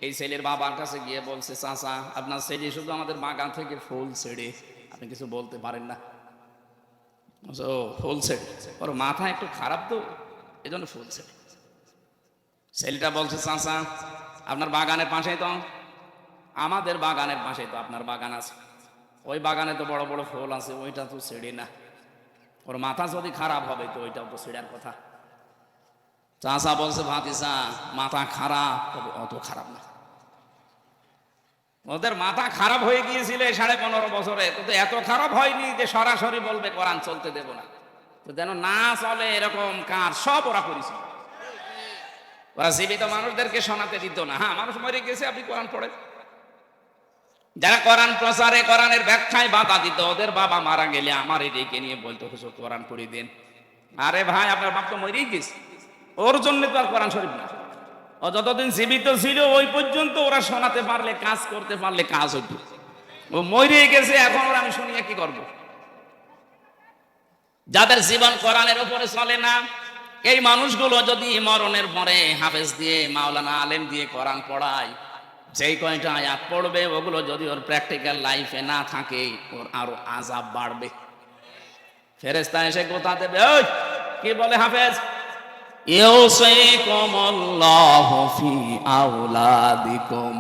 এই ছেলের বাবার কাছে গিয়ে বলছে, চাচা আপনার ছেলে শুধু আমাদের বাগান থেকে ফুল ছেড়ে, আপনি কিছু বলতে পারেন না? ও ফুল ছেড়ে, ওর মাথা একটু খারাপ তো, এই জন্য ফুল ছেড়ে। ছেলেটা বলছে, চাচা আপনার বাগানের পাশেই তো, আমাদের বাগানের পাশে তো আপনার বাগান আছে, ওই বাগানে তো বড় বড় ফুল আছে, ওইটা তো ছেড়ে না। ওর মাথা যদি খারাপ হবে তো ওইটাও তো ছেড়ার কথা। চাচা বলছে, ভাতিজা মাথা খারাপ, তবে অত খারাপ না। ওদের মাথা খারাপ হয়ে গিয়েছিল 15.5 বছরে, কিন্তু এত খারাপ হয়নি যে সরাসরি বলবে কোরআন চলতে দেব না। তো যেন না চলে এরকম কাজ সব ওরা করেছিল। ওরা জীবিত মানুষদেরকে শোনাতে দিত না। হ্যাঁ, মানুষ মরে গেছে, আপনি কোরআন পড়েন। যারা কোরআন প্রচারে, কোরআনের ব্যাখ্যায় বাধা দিত, ওদের বাবা মারা গেলে আমার এদিকে নিয়ে বলতো, হুজুর কোরআন পড়ে দেন। আরে ভাই, আপনার বাপ তো মরেই গেছে, ওর জন্য তো আর কোরআন শরীফ না। ও যতদিন জীবিত ছিল ওই পর্যন্ত ওরা শোনাতে পারলে, কাজ করতে পারলে কাজ হইত। ও মরে গেছে, এখন ওরা আমি শুনিয়ে কি করব? যাদের জীবন কোরআনের উপরে চলে না, এই মানুষগুলো যদি মরণের পরে হাফেজ দিয়ে, মাওলানা আলেম দিয়ে কোরআন পড়ায়, যেই কয়টা আয়াত পড়বে ওগুলো যদি ওর প্র্যাকটিক্যাল লাইফে না থাকে, ওর আরো আযাব বাড়বে। ফেরেশতা এসে গোতা দেবে, ওই কি বলে হাফেজ, ইউসিকুমুল্লাহু ফি আওলাদিকুম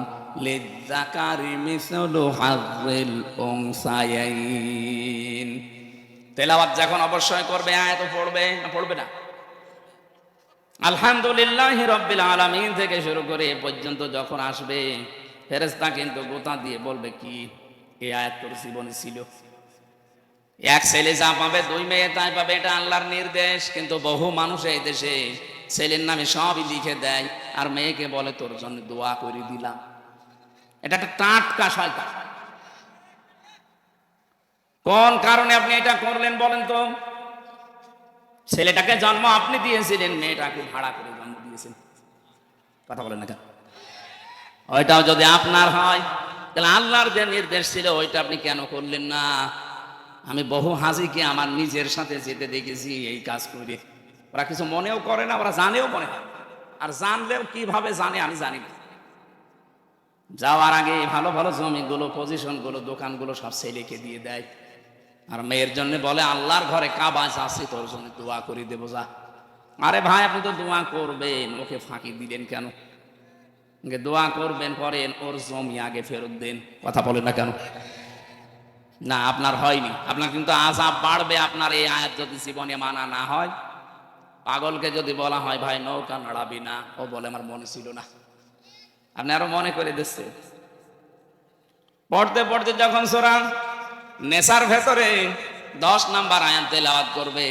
লিয-যাকারি মিসলু হাযযিল উনসায়াইন। তেলাওয়াত যখন অবশ্যই করবে, আয়াত পড়বে না, পড়বে না। আলহামদুলিল্লাহি রাব্বিল আলামিন থেকে শুরু করে এ পর্যন্ত যখন আসবে, ফেরেশতা কিন্তু গোতা দিয়ে বলবে, কি এই আয়াত তোর জীবনে ছিল? এক ছেলে যা পাবে, 2 মেয়ে তাই পাবে, এটা আল্লাহর নির্দেশ। কিন্তু বহু মানুষ এই দেশে ছেলের নামে সবই লিখে দেয়, আর মেয়েকে বলে তোর জন্য দোয়া করে দিলাম। এটা একটা টাটকা শয়তান। কোন কারণে আপনি এটা করলেন বলেন তো? ছেলেটাকে জন্ম আপনি দিয়েছিলেন, মেয়েটাকে ভাড়া করে জন্ম দিয়েছেন। কথা বলেন না কেন? ওইটাও যদি আপনার হয়, তাহলে আল্লাহর যে নির্দেশ ছিল ওইটা আপনি কেন করলেন না? আমি বহু হাজিকে আমার নিজের সাথে যেতে দেখেছি এই কাজ করে। ওরা কিছু মনেও করে না, ওরা জানেও মনে না, আর জানলেও কিভাবে জানে আমি জানি না। যাওয়ার আগে ভালো ভালো জমিগুলো, পজিশনগুলো, দোকানগুলো সব ছেলেকে দিয়ে দেয়, আর মেয়ের জন্য বলে আল্লাহর ঘরে কাবা আছে, তোর জন্য দোয়া করে দেবো, যা। আরে ভাই, আপনি তো দোয়া করবেন, ওকে ফাঁকি দিলেন কেন? দোয়া করবেন, করেন, ওর জমি আগে ফেরত দেন। কথা বলেন না কেন? না, আপনার হয়নি, আপনার কিন্তু আযাব বাড়বে আপনার এই আয়াত যদি জীবনে মানা না হয়। পাগলকে যদি বলা হয় ভাই নৌকা নাড়াবি না, ও বলে আমার মনে ছিল না। আপনি আরো মনে করে দিচ্ছে। পড়তে পড়তে যখন সূরা নেসার ভেতরে 10 নাম্বার আয়াত তেলাওয়াত করবে,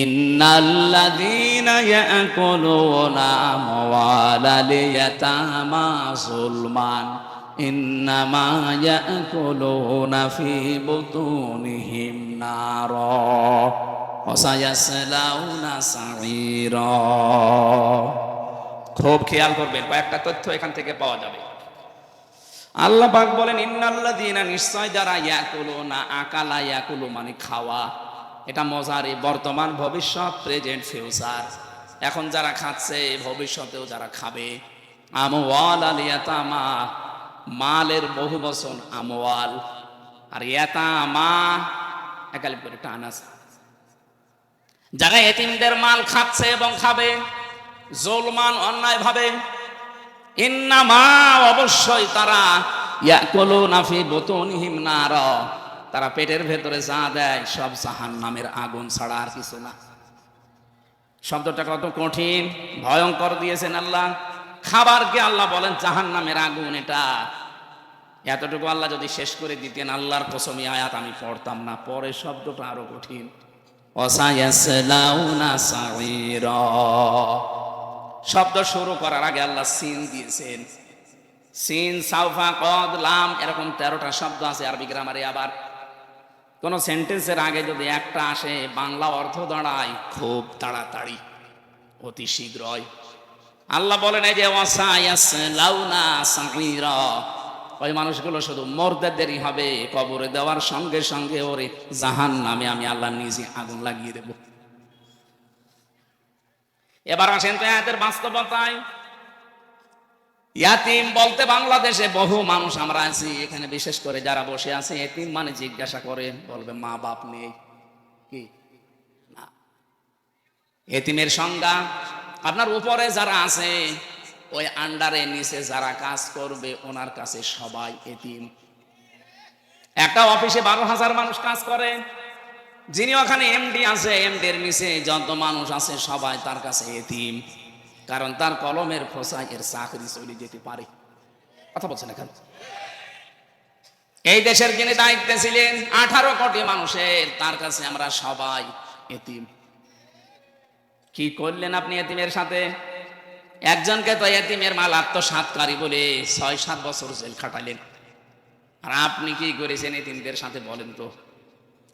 ইন্নাল্লাযীনা ইয়াকুলুনা আমওয়ালাল ইয়াতামা যুলমান ইন্নামা ইয়াকুলুনা ফি বুতুনিহিম নারা ওয়া সায়াসলাউনা সাঈরা। খুব খেয়াল করবেন, কয়েকটা তথ্য এখান থেকে পাওয়া যাবে। আল্লাহ পাক বলেন ইন্নাল্লাযীনা, নিশ্চয় যারা, ইয়াকুলুনা, আকালা ইয়াকুলু মানে খাওয়া, এটা মজারে, বর্তমান, ভবিষ্যৎ, প্রেজেন্ট, ফিউচার। এখন যারা খাচ্ছে, ভবিষ্যতেও যারা খাবে। আমওয়ালাল ইয়াতামা, মালের বহু বচন আমওয়াল, আর ইয়াতামা একালিপ করে টান আছে। যারা এতিমদের মাল খাচ্ছে এবং খাবে, জুলমান, অন্যায় ভাবে, ইন্নামা অবশ্যই তারা, ইয়াকুলুনা ফি বুতুনিহিম নারা, তারা পেটের ভেতরে যা দেয় সব জাহান্নামের আগুন ছাড়া আর কিছু না। শব্দটা কত কঠিন, ভয়ঙ্কর দিয়েছেন আল্লাহ। খাবারকে আল্লাহ বলেন জাহান্নামের আগুন। এটা এতটুকু আল্লাহ যদি শেষ করে দিতেন, আল্লাহর কসমি আয়াত আমি পড়তাম না। পরে শব্দটা আরো কঠিন, ওয়াসায়াসলাউনা সাঈরা। শব্দ শুরু করার আগে আল্লাহ সিন দিয়েছেন। সিন, সাউফা, কদ, লাম, এরকম 13টা শব্দ আছে আরবি গ্রামারে। আবার কোন সেন্টেন্সের আগে যদি একটা আসে, বাংলা অর্থ দাঁড়ায় খুব তাড়াতাড়ি, অতি শীঘ্রই। আল্লাহ বলেন এই যে ওয়াসায়াসলাউনা সাঈরা, ওই মানুষগুলো শুধু মরতে দেরি হবে, কবরে দেওয়ার সঙ্গে সঙ্গে ওরে জাহান্নামে আমি আল্লাহ নিজে আগুন লাগিয়ে দেব। এবার আসেন তো আয়াতের বাস্তবতায়। ইয়াতিম বলতে বাংলাদেশে বহু মানুষ আমরা আছি, এখানে বিশেষ করে যারা বসে আছে, এতিম মানে জিজ্ঞাসা করে বলবে মা বাপ নেই, কি না। এতিমের সংজ্ঞা, আপনার উপরে যারা আছে, ওই আন্ডারে নিচে যারা কাজ করবে, ওনার কাছে সবাই এতিম। একটা অফিসে 12,000 মানুষ কাজ করে, যিনি ওখানে এমডি আছে, এমডির নিচে যত মানুষ আছে সবাই তার কাছে এতিম। কারণ তার কলমের খোসায় এর চাকরি চলে যেতে পারে। কথা বলছেন এখন? এই দেশের যিনি দায়িত্বে ছিলেন 18 কোটি মানুষের, তার কাছে আমরা সবাই এতিম। কি করলেন আপনি এতিমের সাথে? একজনকে তো এতিমের মাল আত্মসাৎকারী বলে 6-7 বছর জেল খাটালেন। আর আপনি কি করেছেন এতিমদের সাথে বলেন তো?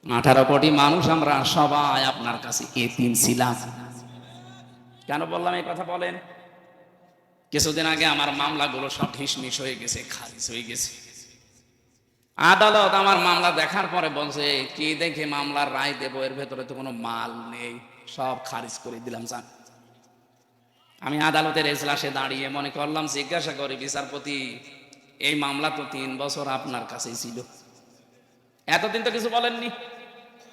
18 কোটি মানুষ আমরা সবাই আপনার কাছে এতিম ছিলাম। কেন বললাম এই কথা বলেন? কিছুদিন আগে আমার মামলাগুলো সব ঢিসমিস হয়ে গেছে, খারিজ হয়ে গেছে। আদালত আমার মামলা দেখার পরে বলছে কি দেখে মামলার রায় দেবো, এর ভেতরে তো কোনো মাল নেই, সব খারিজ করে দিলাম। জান, আমি আদালতের এজলাসে দাঁড়িয়ে মনে করলাম, জিজ্ঞাসা করি বিচারপতি, এই মামলা তো 3 বছর আপনার কাছেই ছিল, এতদিন তো কিছু বলেননি,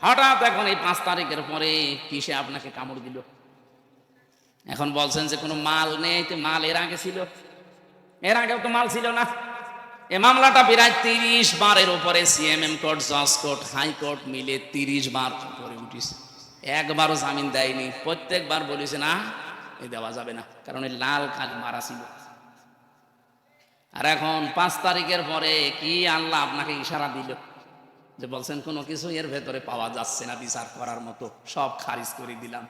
হঠাৎ এখন এই 5 তারিখের পরে কিসে আপনাকে কামড় দিল? এখন বলছেন যে কোনো মাল নেই। তো মাল এর আগে ছিল, এর আগেও তো মাল ছিল না। এই মামলাটা প্রায় 30 বারের উপরে সিএমএম কোর্ট, জজ কোর্ট, হাইকোর্ট মিলে 30 বার করে উঠেছে। একবারও জামিন দেয়নি। প্রত্যেকবার বলেছে না, এ দেওয়া যাবে না, কারণ এই লাল কালি মারা ছিল। আর এখন 5 তারিখের পরে কি আল্লাহ আপনাকে ইশারা দিল যে বলছেন কোনো কিছু এর ভেতরে পাওয়া যাচ্ছে না বিচার করার মতো, সব খারিজ করে দিলাম।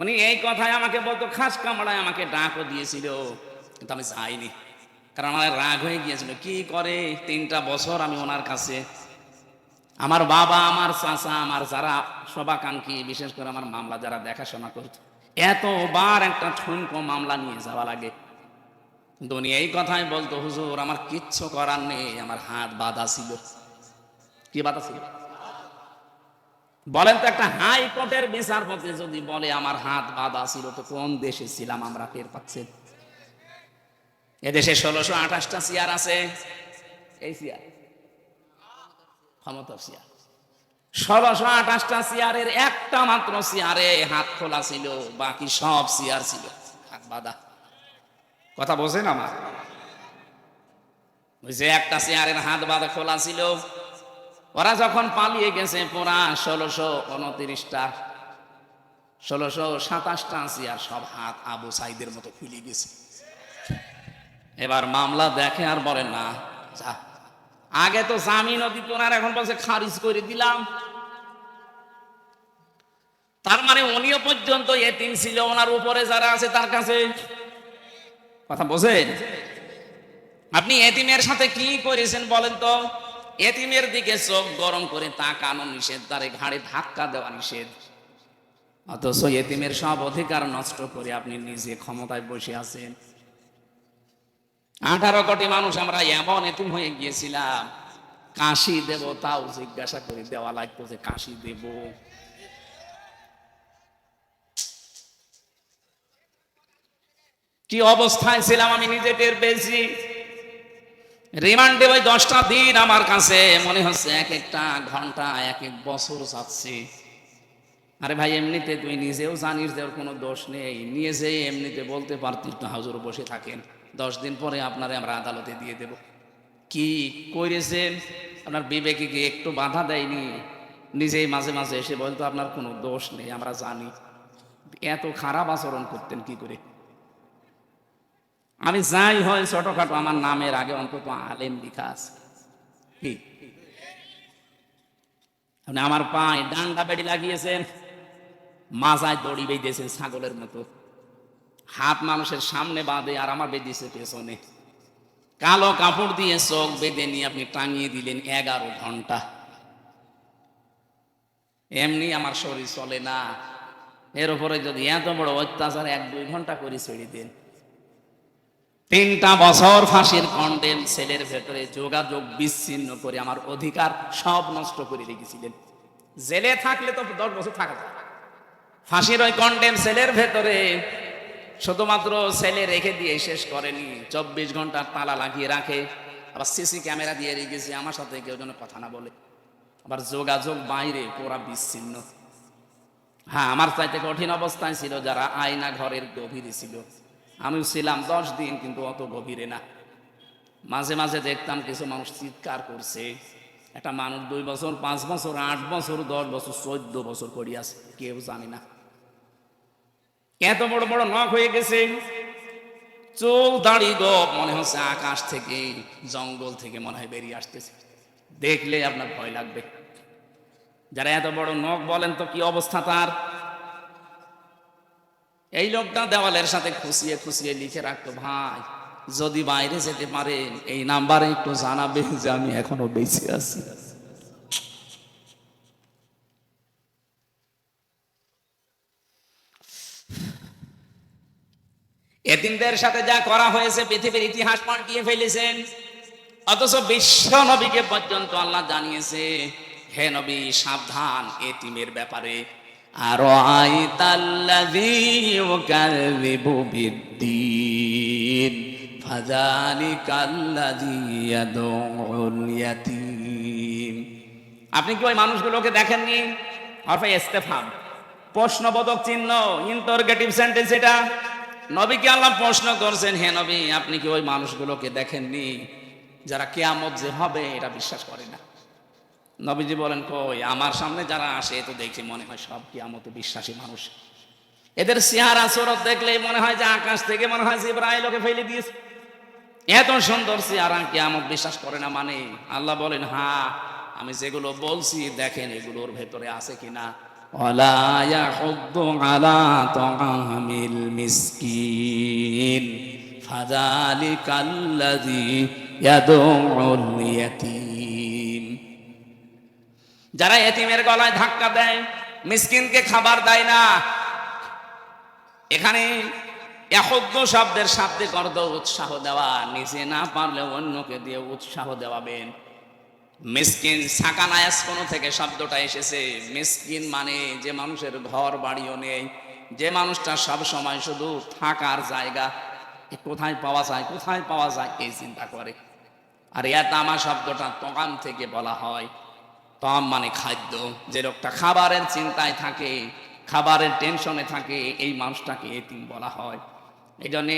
উনি এই কথায় আমাকে বলতো, খাস কামড়ায় আমাকে ডাকও দিয়েছিল, কিন্তু আমি যাইনি, কারণ আমার রাগ হয়ে গিয়েছিল। কি করে 3টা বছর আমি ওনার কাছে, আমার বাবা, আমার চাচা, আমার যারা সবাকাঙ্ক্ষী, বিশেষ করে আমার মামলা যারা দেখাশোনা করত, এতবার একটা ঠুনকো মামলা নিয়ে যাওয়া লাগে। দুনিয়া এই কথাই বলতো, হুজুর আমার কিচ্ছু করার নেই, আমার হাত বাঁধা ছিল। কি বাঁধা ছিল বলেন তো? একটা হাইকোর্টের বিচারপতি যদি বলে আমার হাত বাঁধা ছিল, তো কোন দেশে ছিলাম আমরা টের পাচ্ছেন? এদেশে 1628টা চেয়ার আছে। এই চেয়ার ক্ষমতার চেয়ার, 1628টা চেয়ারের একটা মাত্র চেয়ারে হাত খোলা ছিল, বাকি সব চেয়ার ছিল হাত বাঁধা। কথা বোঝেন আমার? ওই যে একটা চেয়ারের হাত বাঁধা খোলা ছিল, ওরা যখন পালিয়ে গেছে পুরা 1629টা 1627টা চেয়ার সব হাত আবু সাইদের মতো খুলে গেছে। এবার মামলা দেখে আর বলে না, যা, আগে তো জামিনও দিত না, এখন বলছে খারিজ করে দিলাম। তার মানে উনিও পর্যন্ত এতিম ছিল, ওনার উপরে যারা আছে তার কাছে। কথা বোঝেন? আপনি এতিমের সাথে কি করেছেন বলেন তো? এতিমের দিকে চোখ গরম করে তাকানো নিষেধ, তারে ঘাড়ে ধাক্কা দেওয়া নিষেধ, অথচ এতিমের সব অধিকার নষ্ট করে আপনি নিজে ক্ষমতায় বসে আছেন। 18 কোটি মানুষ আমরা এমন এতিম হয়ে গিয়েছিলাম, কাশি দেব তাও জিজ্ঞাসা করে দেওয়া লাগতো যে কাশি দেব। কি অবস্থায় ছিলাম আমি নিজে টের পেয়েছি। রিমান্ডে ওই 10টা দিন আমার কাছে মনে হচ্ছে এক একটা ঘন্টা এক এক বছর যাচ্ছে। আরে ভাই, এমনিতে তুই নিজেও জানিস যে ওর কোনো দোষ নেই, নিয়ে যে এমনিতে বলতে পারতিস না হাজুর বসে থাকেন, 10 দিন পরে আপনারে আমরা আদালতে দিয়ে দেব। কি করেছেন? আপনার বিবেকে কি একটু বাধা দেয়নি? নিজেই মাঝে মাঝে এসে বলতো আপনার কোনো দোষ নেই, আমরা জানি। এত খারাপ আচরণ করতেন কি করে? আমি যাই হয় ছোটখাটো, আমার নামের আগে অন্তত আলেম লেখা আছে। কি আমার পায়ে ডান্ডা বেড়ি লাগিয়েছেন, মাজায় দড়ি বেঁধেছেন ছাগলের মতো, হাত মানুষের সামনে বাঁধে আর আমার বেঁধেছে পেছনে, কালো কাপড় দিয়ে চোখ বেঁধে নিয়ে আপনি টাঙিয়ে দিলেন 11 ঘন্টা। এমনি আমার শরীর চলে না, এর উপরে যদি এত বড় অত্যাচার 1-2 ঘন্টা করে ছেড়ে দেন। 3টা বছর ফাঁসির কন্ডেম সেলের ভেতরে যোগাযোগ বিচ্ছিন্ন করে আমার অধিকার সব নষ্ট করে রেখেছিলেন। জেলে থাকলে তো 10 বছর থাকা যায়, ফাঁসির ওই কন্ডেম সেলের ভেতরে শুধুমাত্র সেলে রেখে দিয়ে শেষ করেনি, 24 ঘন্টা তালা লাগিয়ে রাখে, আবার সিসি ক্যামেরা দিয়ে রেখেছে, আমার সাথে কেউ যেন কথা না বলে, আবার যোগাযোগ বাইরে পুরা বিচ্ছিন্ন। হ্যাঁ, আমার চাইতে কঠিন অবস্থায় ছিল যারা আয়না ঘরের গভীরে ছিল। আমিও ছিলাম 10 দিন, কিন্তু অত গভীরে না। মাঝে মাঝে দেখতাম কিছু মানুষ চিৎকার করছে, একটা মানুষ 2 বছর 5 বছর 8 বছর 10 বছর 14 বছর করিয়াছে, কেউ জানি না। এত বড় বড় নখ হয়ে গেছে, চুল দাড়ি গোপ, মনে হচ্ছে আকাশ থেকে জঙ্গল থেকে মনে হয় বেরিয়ে আসতেছে, দেখলে আপনার ভয় লাগবে। যারা এত বড় নখ বলেন তো কি অবস্থা তার? এই লোকটা দেওয়ালের সাথে খুশিয়ে খুশিয়ে লিখে রাখতো, ভাই যদি বাইরে যেতে পারেন এই নাম্বারে একটু জানাবেন যে আমি এখনো বেঁচে আছি। এতিমদের সাথে যা করা হয়েছে পৃথিবীর ইতিহাস পাল্টিয়ে ফেলেছেন, অথচ বিশ্ব নবীকে পর্যন্ত আল্লাহ জানিয়েছে, হে নবী সাবধান এতিমের ব্যাপারে। আর আইতাল্লাযী ইউকাযযিবু বিদ্দীন ফাযালিকাল্লাযী ইয়াদউল ইয়াতীম। আপনি কি ওই মানুষগুলোকে দেখেননি? হরফে ইস্তেফহাম, প্রশ্নবোধক চিহ্ন, ইন্টারোগেটিভ সেন্টেন্স। এটা নবীকে আল্লাহ প্রশ্ন করছেন, হে নবী আপনি কি ওই মানুষগুলোকে দেখেননি যারা কিয়ামত যে হবে এটা বিশ্বাস করে না? নবীজি বলেন, কই, আমার সামনে যারা আসে তো দেখি মনে হয় সব কিয়ামতে বিশ্বাসী মানুষ। এদের চেহারা সুরত দেখলে মনে হয় যে আকাশ থেকে মনে হয় জিবরাইল ওকে ফেলে দিয়েছে, এত সুন্দর চেহারা, কিয়ামত বিশ্বাস করে না। মানে আল্লাহ বলেন, হ্যাঁ আমি যেগুলো বলছি দেখেন এগুলোর ভেতরে আছে কিনা। ওয়ালা ইয়াহুদ্দু আলা তাআমিল মিসকিন ফাযালিকাল্লাযী ইয়াদউল ইয়াতীম। যারা এতিমের গলায় ধাক্কা দেয়, মিসকিনকে খাবার দেয় না, এখানে ইয়াহুদ্দু শব্দের শাব্দিক অর্থ উৎসাহ দেওয়া, নিজে না পারলে অন্যকে দিয়ে উৎসাহ দেওয়াবেন। মিসকিন সাকানায়াস কোন থেকে শব্দটা এসেছে? মিসকিন মানে যে মানুষের ঘর বাড়িও নেই, যে মানুষটা সব সময় শুধু থাকার জায়গা কোথায় পাওয়া যায়, কোথায় পাওয়া যায় এই চিন্তা করে। আর ইয়াতামা শব্দটা তগাম থেকে বলা হয়। তম মানে খাদ্য, যে লোকটা খাবারের চিন্তায় থাকে, খাবারের টেনশনে থাকে, এই মানুষটাকে এতিম বলা হয়। এই জন্যে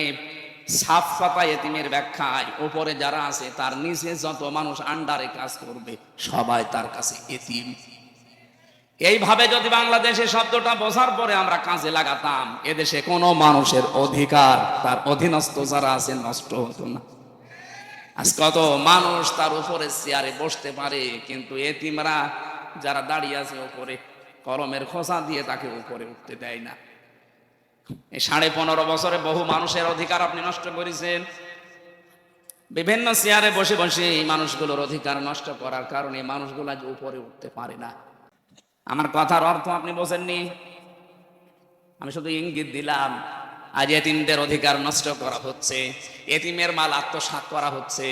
সাফ সাফা এতিমের ব্যাখ্যায় ওপরে যারা আছে তার নিচে যত মানুষ আন্ডারে কাজ করবে সবাই তার কাছে এতিম। এইভাবে যদি বাংলাদেশে শব্দটা বোঝার পরে আমরা কাজে লাগাতাম, এদেশে কোনো মানুষের অধিকার তার অধীনস্থ যারা আছে নষ্ট হতো না। আজ কত মানুষ তার উপরে চেয়ারে বসতে পারে, কিন্তু এতিমরা যারা দাঁড়িয়ে আছে উপরে কলমের খোসা দিয়ে তাকে উপরে উঠতে দেয় না। এই 15.5 বছরে বহু মানুষের অধিকার আপনি নষ্ট করেছেন। বিভিন্ন চেয়ারে বসে বসে এই মানুষগুলোর অধিকার নষ্ট করার কারণে মানুষগুলো যে উপরে উঠতে পারে না। আমার কথার অর্থ আপনি বোঝেননি, আমি শুধু ইঙ্গিত দিলাম। আজ এতিমদের অধিকার নষ্ট করা হচ্ছে, এতিমের মাল আত্মসাৎ করা হচ্ছে।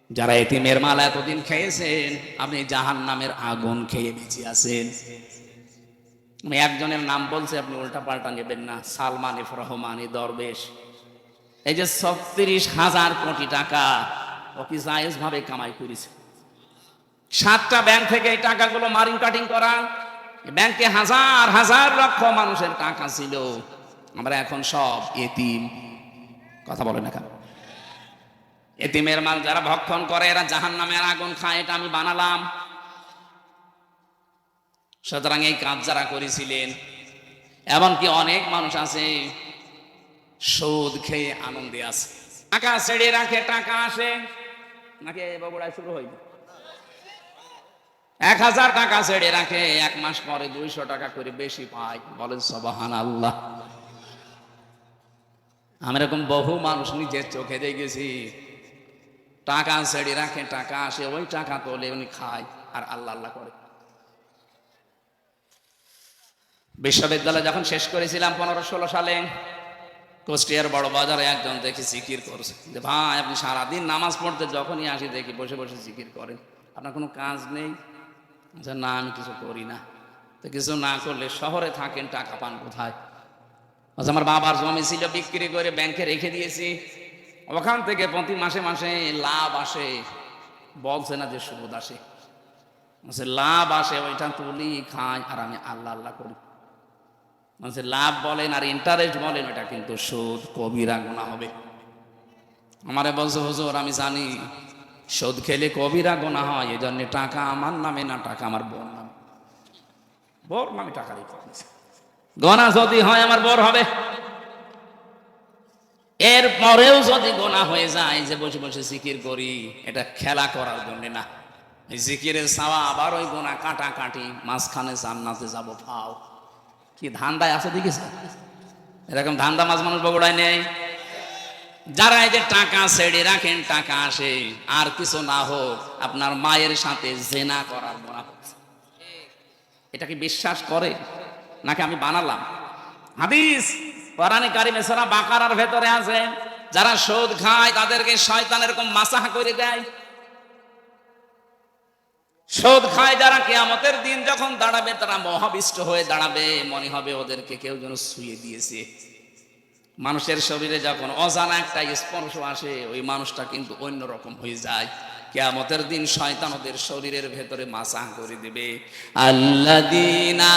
যারা এতিমের মাল এতদিন খেয়েছেন, আপনি জাহান্নামের আগুন খেয়ে বেঁচে আছেন। আমি একজনের নাম বলছি, আপনি উল্টা পাল্টা নেবেন না। সালমান এফ রহমানি দরবেশ, এই যে 36,000 কোটি টাকা ও কি জায়েজ ভাবে কামাই করেছে। 7টা ব্যাংক থেকে এই টাকাগুলো মারিং কাটিং করা। ব্যাংকে হাজার হাজার লক্ষ মানুষের টাকা ছিল, আমরা এখন সব এতিম। কথা বলে না কেন? এতিমের মাল যারা ভক্ষণ করে এরা জাহান্নামের আগুন খায়, এটা আমি বানালাম। সুতরাং এই কাজ যারা করেছিলেন, এমনকি অনেক মানুষ আছে সুদ খেয়ে আনন্দে আছে, টাকা ছেড়ে রাখে, টাকা আসে নাকি বগুড়ায় শুরু হইবে। 1000 টাকা ছেড়ে রাখে, 1 মাস পরে 200 টাকা করে বেশি পায়। বলেন সুবহানাল্লাহ। আমি এরকম বহু মানুষ নিজের চোখে দেখেছি, টাকা ছেড়ে রাখে, টাকা আসে, ওই টাকা তোলে উনি খায় আর আল্লাহ আল্লাহ করে। বিশ্ববিদ্যালয় যখন শেষ করেছিলাম 15-16 সালে, কুষ্টিয়ার বড় বাজারে একজন দেখি জিকির করছে, যে ভাই আপনি সারাদিন নামাজ পড়তে যখনই আসি দেখি বসে বসে জিকির করেন, আপনার কোনো কাজ নেই? না, আমি কিছু করি না। তো কিছু না করলে শহরে থাকেন, টাকা পান কোথায়? আমার বাবার জমি ছিল, বিক্রি করে ব্যাংকে রেখে দিয়েছি, ওখান থেকে প্রতি মাসে মাসে লাভ আসে। বলছে না যে সুদ আসে, লাভ আসে, ওইটা তুলি খাই আর আমি আল্লাহ আল্লাহ করি। লাভ বলেন আর ইন্টারেস্ট বলেন, ওটা কিন্তু সুদ, কবিরা গুনাহ হবে। আমারে বলছে হুজুর আমি জানি সুদ খেলে কবিরা গুনাহ হয়, এই জন্য টাকা আমার নামে না, টাকা আমার বোন নামে। বোর নামে টাকা রেখে দিয়েছে, গোনা যদি হয় আমার বোর হবে। এর পরেও যদি গোনা হয়ে যায়, যে বসে বসে জিকির করি, এটা খেলা করার জন্য না। এই জিকিরের সাওয়া আবার ওই গোনা কাটাকাটি, মাঝখানে জান্নাতে যাবো পাও। কি ধান্দায় আছে দেখিস? এরকম ধান্দা মাঝ মানুষ বগুড়ায় নেই। যারা এই যে টাকা ছেড়ে রাখেন, টাকা আসে, আর কিছু না হোক আপনার মায়ের সাথে জেনা করার গোনা হচ্ছে, এটা কি বিশ্বাস করে নাকি আমি বানালাম? হাদিস কোরআনে কারিমে সূরা বাকারার ভেতরে আছে, যারা সুদ খায় তাদেরকে শয়তান এরকম মাসাহ করে দেয়। সুদ খায় যারা, কিয়ামতের দিন যখন দাঁড়াবে তারা মহাবিষ্ট হয়ে দাঁড়াবে, মনে হবে ওদেরকে কেউ যেন শুয়ে দিয়েছে। মানুষের শরীরে যখন অজানা একটা স্পর্শ আসে, ওই মানুষটা কিন্তু অন্যরকম হয়ে যায়। কিয়ামতের দিন শয়তান ওদের শরীরের ভেতরে মাসাহ করে দিবে। আল্লাযীনা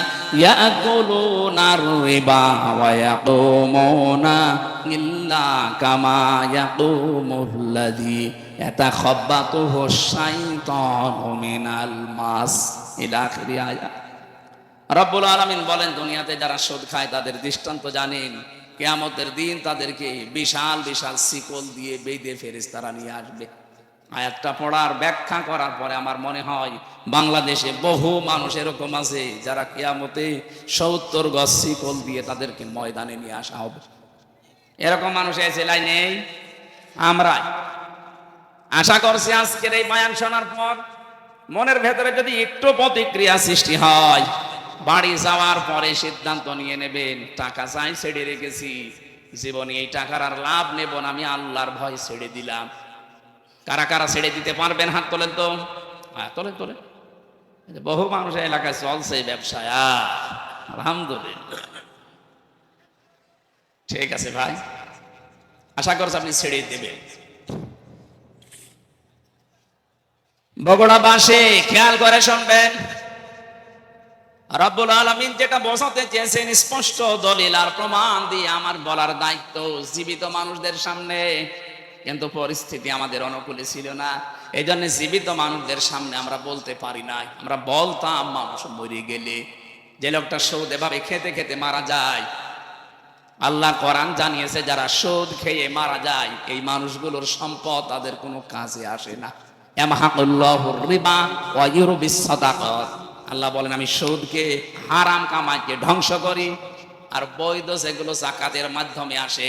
ইয়াকুলুনার রিবা ওয়া ইয়াকুমুনা ইল্লা কামা ইয়াকুমুল্লাযী ইয়াতাখাব্বাতুহু শাইতানু মিনাল মাস। ইলা আখিরি আয়াত। রব্বুল আলামিন বলেন, দুনিয়াতে যারা সুদ খায় তাদের দৃষ্টান্ত জানেন, কিয়ামতের দিন তাদেরকে বিশাল বিশাল শিকল দিয়ে বেঁধে ফেরেশতারা নিয়ে আসবে। আয়াতটা পড়ার ব্যাখ্যা করার পরে আমার মনে হয় বাংলাদেশে বহু মানুষ এরকম আছে যারা কিয়ামতে 70 গজ শিকল দিয়ে তাদেরকে ময়দানে নিয়ে আসা হবে। এরকম মানুষ এই জেলায় নেই। আমরা আশা করছি আজকের এই বয়ান শোনার পর মনের ভেতরে যদি একটু প্রতিক্রিয়া সৃষ্টি হয়, বাড়ি যাওয়ার পরে সিদ্ধান্ত নিয়ে নেবেন, টাকা চাই ছেড়ে রেখেছি, জীবনে এই টাকার আর লাভ নেব না, আমি আল্লাহর ভয় ছেড়ে দিলাম। কারা কারা ছেড়ে দিতে পারবেন হাত তোলেন তো। হ্যাঁ, তোলেন তোলেন। বহু মানুষের এলাকায় চলছে এই ব্যবসায়, আলহামদুলিল্লাহ। ঠিক আছে ভাই, আশা করছি আপনি ছেড়ে দেবেন। বগুড়াবাসী খেয়াল করে শুনবেন, রব্বুল আলামিন যেটা বোঝাতে চেয়েছেন স্পষ্ট দলিল আর প্রমাণ দিয়ে আমার বলার দায়িত্ব জীবিত মানুষদের সামনে, কিন্তু পরিস্থিতি আমাদের অনুকূলে ছিল না, এই জন্য জীবিত মানুষদের সামনে আমরা বলতে পারি নাই। আমরা বলতাম মানুষ মরে গেলে, যে লোকটা সুদ এভাবে খেতে খেতে মারা যায়, আল্লাহ কোরআন জানিয়েছে যারা সুদ খেয়ে মারা যায় এই মানুষগুলোর সম্পদ তাদের কোনো কাজে আসে না। ইয়ামহাকুল্লাহুর রিবা ওয়া ইউরবিস সাদাকাত। আল্লাহ বলেন আমি সুদকে, হারাম কামাইকে ধ্বংস করি, আর বৈধ যেগুলো যাকাতের মাধ্যমে আসে,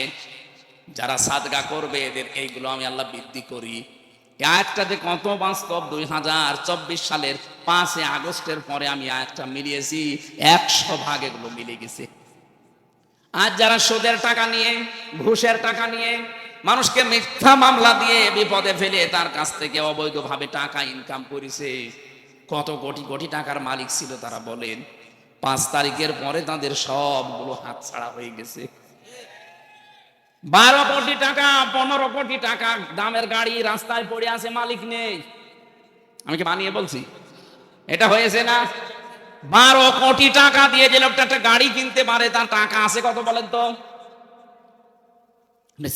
যারা সাদকা করবে এদের এইগুলো আমি আল্লাহ বৃদ্ধি করি। আয়াতটাতে কত বাস্তব! 2024 সালের 5 আগস্টের পরে আমি আয়াতটা মিলিয়েছি, 100 ভাগ এগুলো মিলে গেছে। আজ যারা সুদের টাকা নিয়ে, ঘুষের টাকা নিয়ে, মানুষকে মিথ্যা মামলা দিয়ে বিপদে ফেলে তার কাছ থেকে অবৈধভাবে টাকা ইনকাম করেছে, কত কোটি কোটি টাকার মালিক ছিল তারা বলেন, 5 তারিখের পরে তাদের সবগুলো হাতছাড়া হয়ে গেছে। 12 কোটি টাকা, 15 কোটি টাকা দামের গাড়ি রাস্তায় পড়ে আছে, মালিক নেই। আমি কি বানিয়ে বলছি? এটা হয়েছে না? 12 কোটি টাকা দিয়ে যে লোকটা একটা গাড়ি কিনতে পারে তার টাকা আছে কত বলেন তো?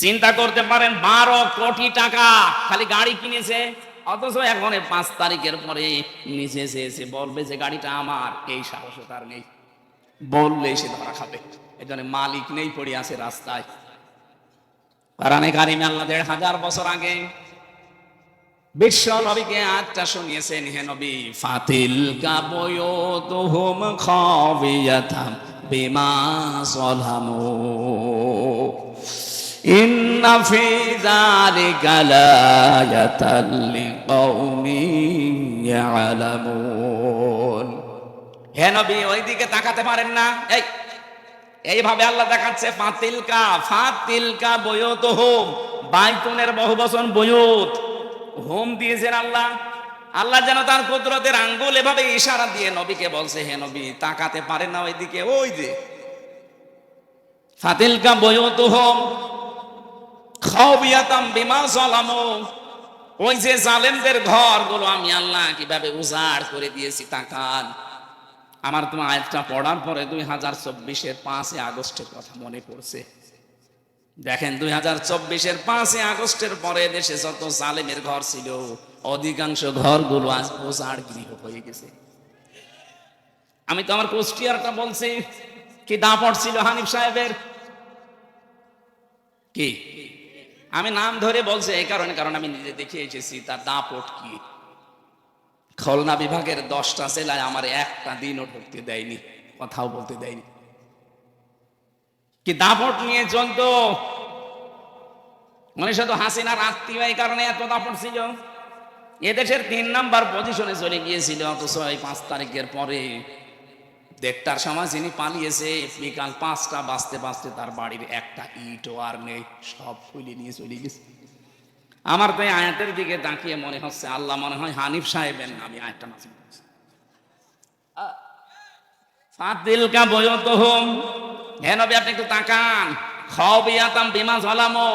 চিন্তা করতে পারেন, 12 কোটি টাকা খালি গাড়ি কিনেছে, অথচ এখন 5 তারিখের পরে নিচে এসে বলবে যে গাড়িটা আমার, এই সাহস তার নেই। বললে সে ধরা খাবে। এই জন্য মালিক নেই, পড়ে আছে রাস্তায়। কোরআনে কারিমে আল্লাহ 1500 বছর আগে বিশ্ব নবীকে আয়াতটা শুনিয়েছেন, হে নবী, ফাতিলকা বুয়ুতুহুম খাবিয়াতাম বিমা যালামু ইন্না ফি যালিকা লায়াতাল লিকাউমিন ইয়ালামুন। হে নবী, ওইদিকে তাকাতে পারেন না? এইভাবে আল্লাহ দেখাচ্ছে, ফাতিলকা বুয়ুতুহুম, বাইতুনের বহুবচন বুয়ুত, হোম দিয়েছেন আল্লাহ। আল্লাহ যেন তার কুদরতের আঙ্গুল এভাবে ইশারা দিয়ে নবীকে বলছে, হে নবী, তাকাতে পারেন না ওইদিকে? ওই যে ফাতিলকা বুয়ুতুহুম খাবিয়াতাম বিমা যালামু, ওই যে জালেমদের ঘরগুলো আমি আল্লাহ কিভাবে উজাড় করে দিয়েছি, তাকান। আমার তোমার আয়াতটা পড়ার পরে 2024-এর 5 আগস্টের কথা মনে পড়ছে। দেখেন, 2024-এর 5 আগস্টের পরে দেশে যত জালেমের ঘর ছিল, অধিকাংশ ঘরগুলো আজ উজাড় গৃহ হয়ে গেছে। আমি তো আমার কুষ্টিয়ারটা বলছি, কি দাপট ছিল হানিফ সাহেবের, কি আমি নাম ধরে বলছি এই কারণে, কারণ আমি নিজে দেখে এসেছি তার দাপট কি। খুলনা বিভাগের 10টা জেলায় আমার একটা দিনও ঢুকতে দেয়নি, কথাও বলতে দেয়নি। কি দাপট নিয়ে চলতো। মানে শুধু হাসিনার আত্মীয়, এই কারণে এত দাপট ছিল। এদেশের 3 নাম্বার পজিশনে চলে গিয়েছিল, অথচ এই 5 তারিখের পরে 1টার সময় যিনি পালিয়েছে, বিকাল 5টা বাজতে বাজতে তার বাড়ির একটা ইটও আর নেই, সব খুলে নিয়ে চলে গেছে। আমার তো এই আয়াতের দিকে তাকিয়ে মনে হচ্ছে আল্লাহ মনে হয় হানিফ সাহেবের নামে আয়াতটা নাজিল করেছে। ফাতিলকা বুয়ুতুহুম, হে নবী আপনি একটু তাকান, খাবিয়াতাম বিমা যালামু,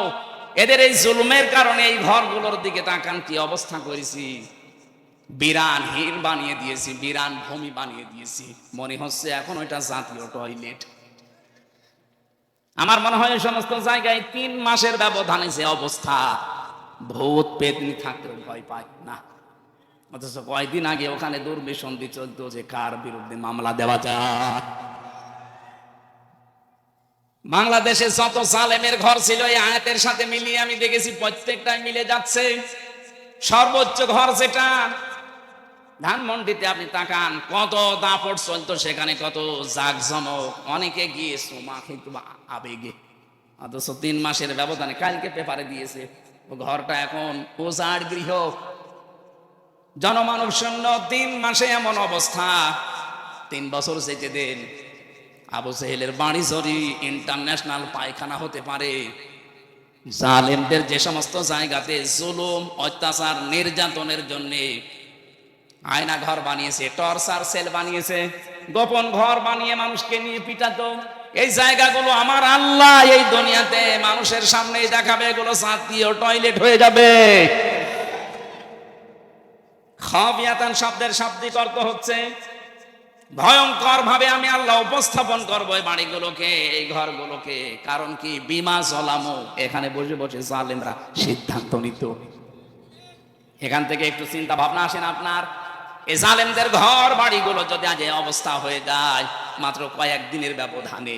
এদের এই জুলুমের কারণে এই ঘরগুলোর দিকে তাকান, কি অবস্থা করেছি। বিরানহীন বানিয়ে দিয়েছি, বিরান ভূমি বানিয়ে দিয়েছি, মনে হচ্ছে এখন ওইটা জাতীয় টয়লেট। আমার মনে হয় সমস্ত জায়গায় 3 মাসের ব্যবধানে যে অবস্থা, ভূত পেতনি থাকতেও ভয় পায় না। অথচ কয়েকদিন আগে ওখানে দুর্বিসন্ধি চলতো যে কার বিরুদ্ধে মামলা দেওয়া যায়। বাংলাদেশে যত জালেমের ঘর ছিল এই আয়াতের সাথে মিলিয়ে আমি দেখেছি প্রত্যেকটাই মিলে যাচ্ছে। সর্বোচ্চ ঘর যেটা ধানমন্ডিতে, আপনি তাকান কত দাপট চলতো সেখানে, কত জাকজমক, অনেকে গিয়ে সোমা কিন্তু আবেগে। অথচ 3 মাসের ব্যবধানে, কালকে পেপারে দিয়েছে, ও ঘরটা এখন উজাড় গৃহ। জনমানব শূন্য 3 মাসে এমন অবস্থা। 3 বছর যেতে দেন, আবু জেহেলের বাড়ি জরি ইন্টারন্যাশনাল পায়খানা হতে পারে। জালেমদের যে সমস্ত জায়গাতে জুলুম, অত্যাচার, নির্যাতনের জন্য আয়না ঘর বানিয়েছে, টর্চার সেল বানিয়েছে, গোপন ঘর বানিয়ে মানুষকে নিয়ে পিটাতো, এই জায়গাগুলো আমার আল্লাহ এই দুনিয়াতে মানুষের সামনেই দেখাবে, এগুলো জাতীয় টয়লেট হয়ে যাবে। খাবিয়াতান শব্দের শাব্দিক অর্থ হচ্ছে ভয়ঙ্কর ভাবে আমি আল্লাহ উপস্থাপন করবো এই বাড়িগুলোকে, এই ঘরগুলোকে। কারণ কি? বিমা জলামু, এখানে বসে বসে জালেমরা সিদ্ধান্ত নিত। এখান থেকে একটু চিন্তা ভাবনা আসেন আপনার। এই জালেমদের ঘর বাড়িগুলো যদি আজ এই অবস্থা হয়ে যায় মাত্র কয়েকদিনের ব্যবধানে,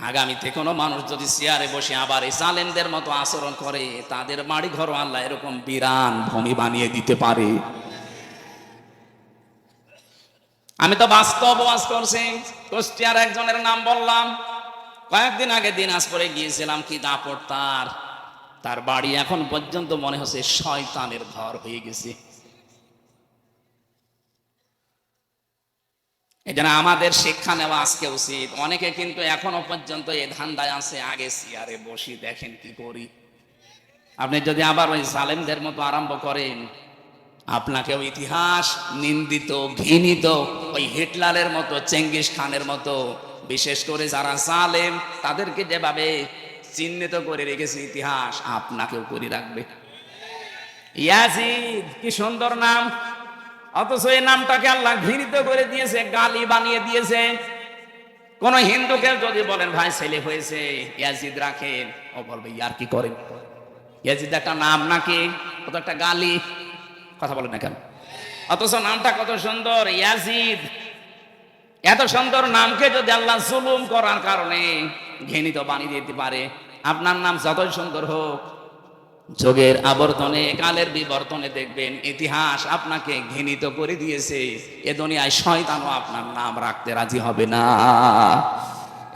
আগামীতে কোনো মানুষ যদি চেয়ারে বসে আবার এই জালেমদের মতো আচরণ করে, তাদের বাড়ি ঘর আল্লাহ এরকম বিরান ভূমি বানিয়ে দিতে পারে। আমি তো বাস্তব ওয়াজ করছি। কুষ্টিয়ার একজনের নাম বললাম, কয়েকদিন আগে দিনাজপুরে গিয়েছিলাম, কি দাপট তার বাড়ি এখন পর্যন্ত মনে হচ্ছে শয়তানের ঘর হয়ে গেছে। এজন্য আমাদের শিক্ষা নেওয়া আজকে উচিত। অনেকে কিন্তু এখনো পর্যন্ত এ ধান্দায় আছে, আগে চেয়ারে বসি দেখেন কি করি। আপনি যদি আবার ওই জালেমদের মতো আরম্ভ করেন, আপনাকেও ইতিহাস নিন্দিত, ঘৃণিত, ওই হিটলারের মতো, চেঙ্গিস খানের মতো, বিশেষ করে যারা জালেম তাদেরকে যেভাবে চিহ্নিত করে রেখেছে ইতিহাস, আপনাকেও করে রাখবে। ইয়াজিদ, কি সুন্দর নাম, অথচ এই নামটাকে আল্লাহ ঘৃণিত করে দিয়েছে, গালি বানিয়ে দিয়েছে। কোন হিন্দুকে যদি বলেন ভাই ছেলে হয়েছে ইয়াজিদ রাখেন, ও বলবে ইয়ার কি করেন, ইয়াজিদ একটা নাম নাকি? ও তো একটা গালি। কথা বলেন না কেন? অথচ নামটা কত সুন্দর, ইয়াজিদ। এত সুন্দর নামকে যদি আল্লাহ জুলুম করার কারণে ঘৃণিত বানিয়ে দিতে পারে, আপনার নাম যতই সুন্দর হোক, যুগের আবর্তনে, কালের বিবর্তনে দেখবেন ইতিহাস আপনাকে ঘৃণিত করে দিয়েছে। এ দুনিয়ায় শয়তানও আপনার নাম রাখতে রাজি হবে না।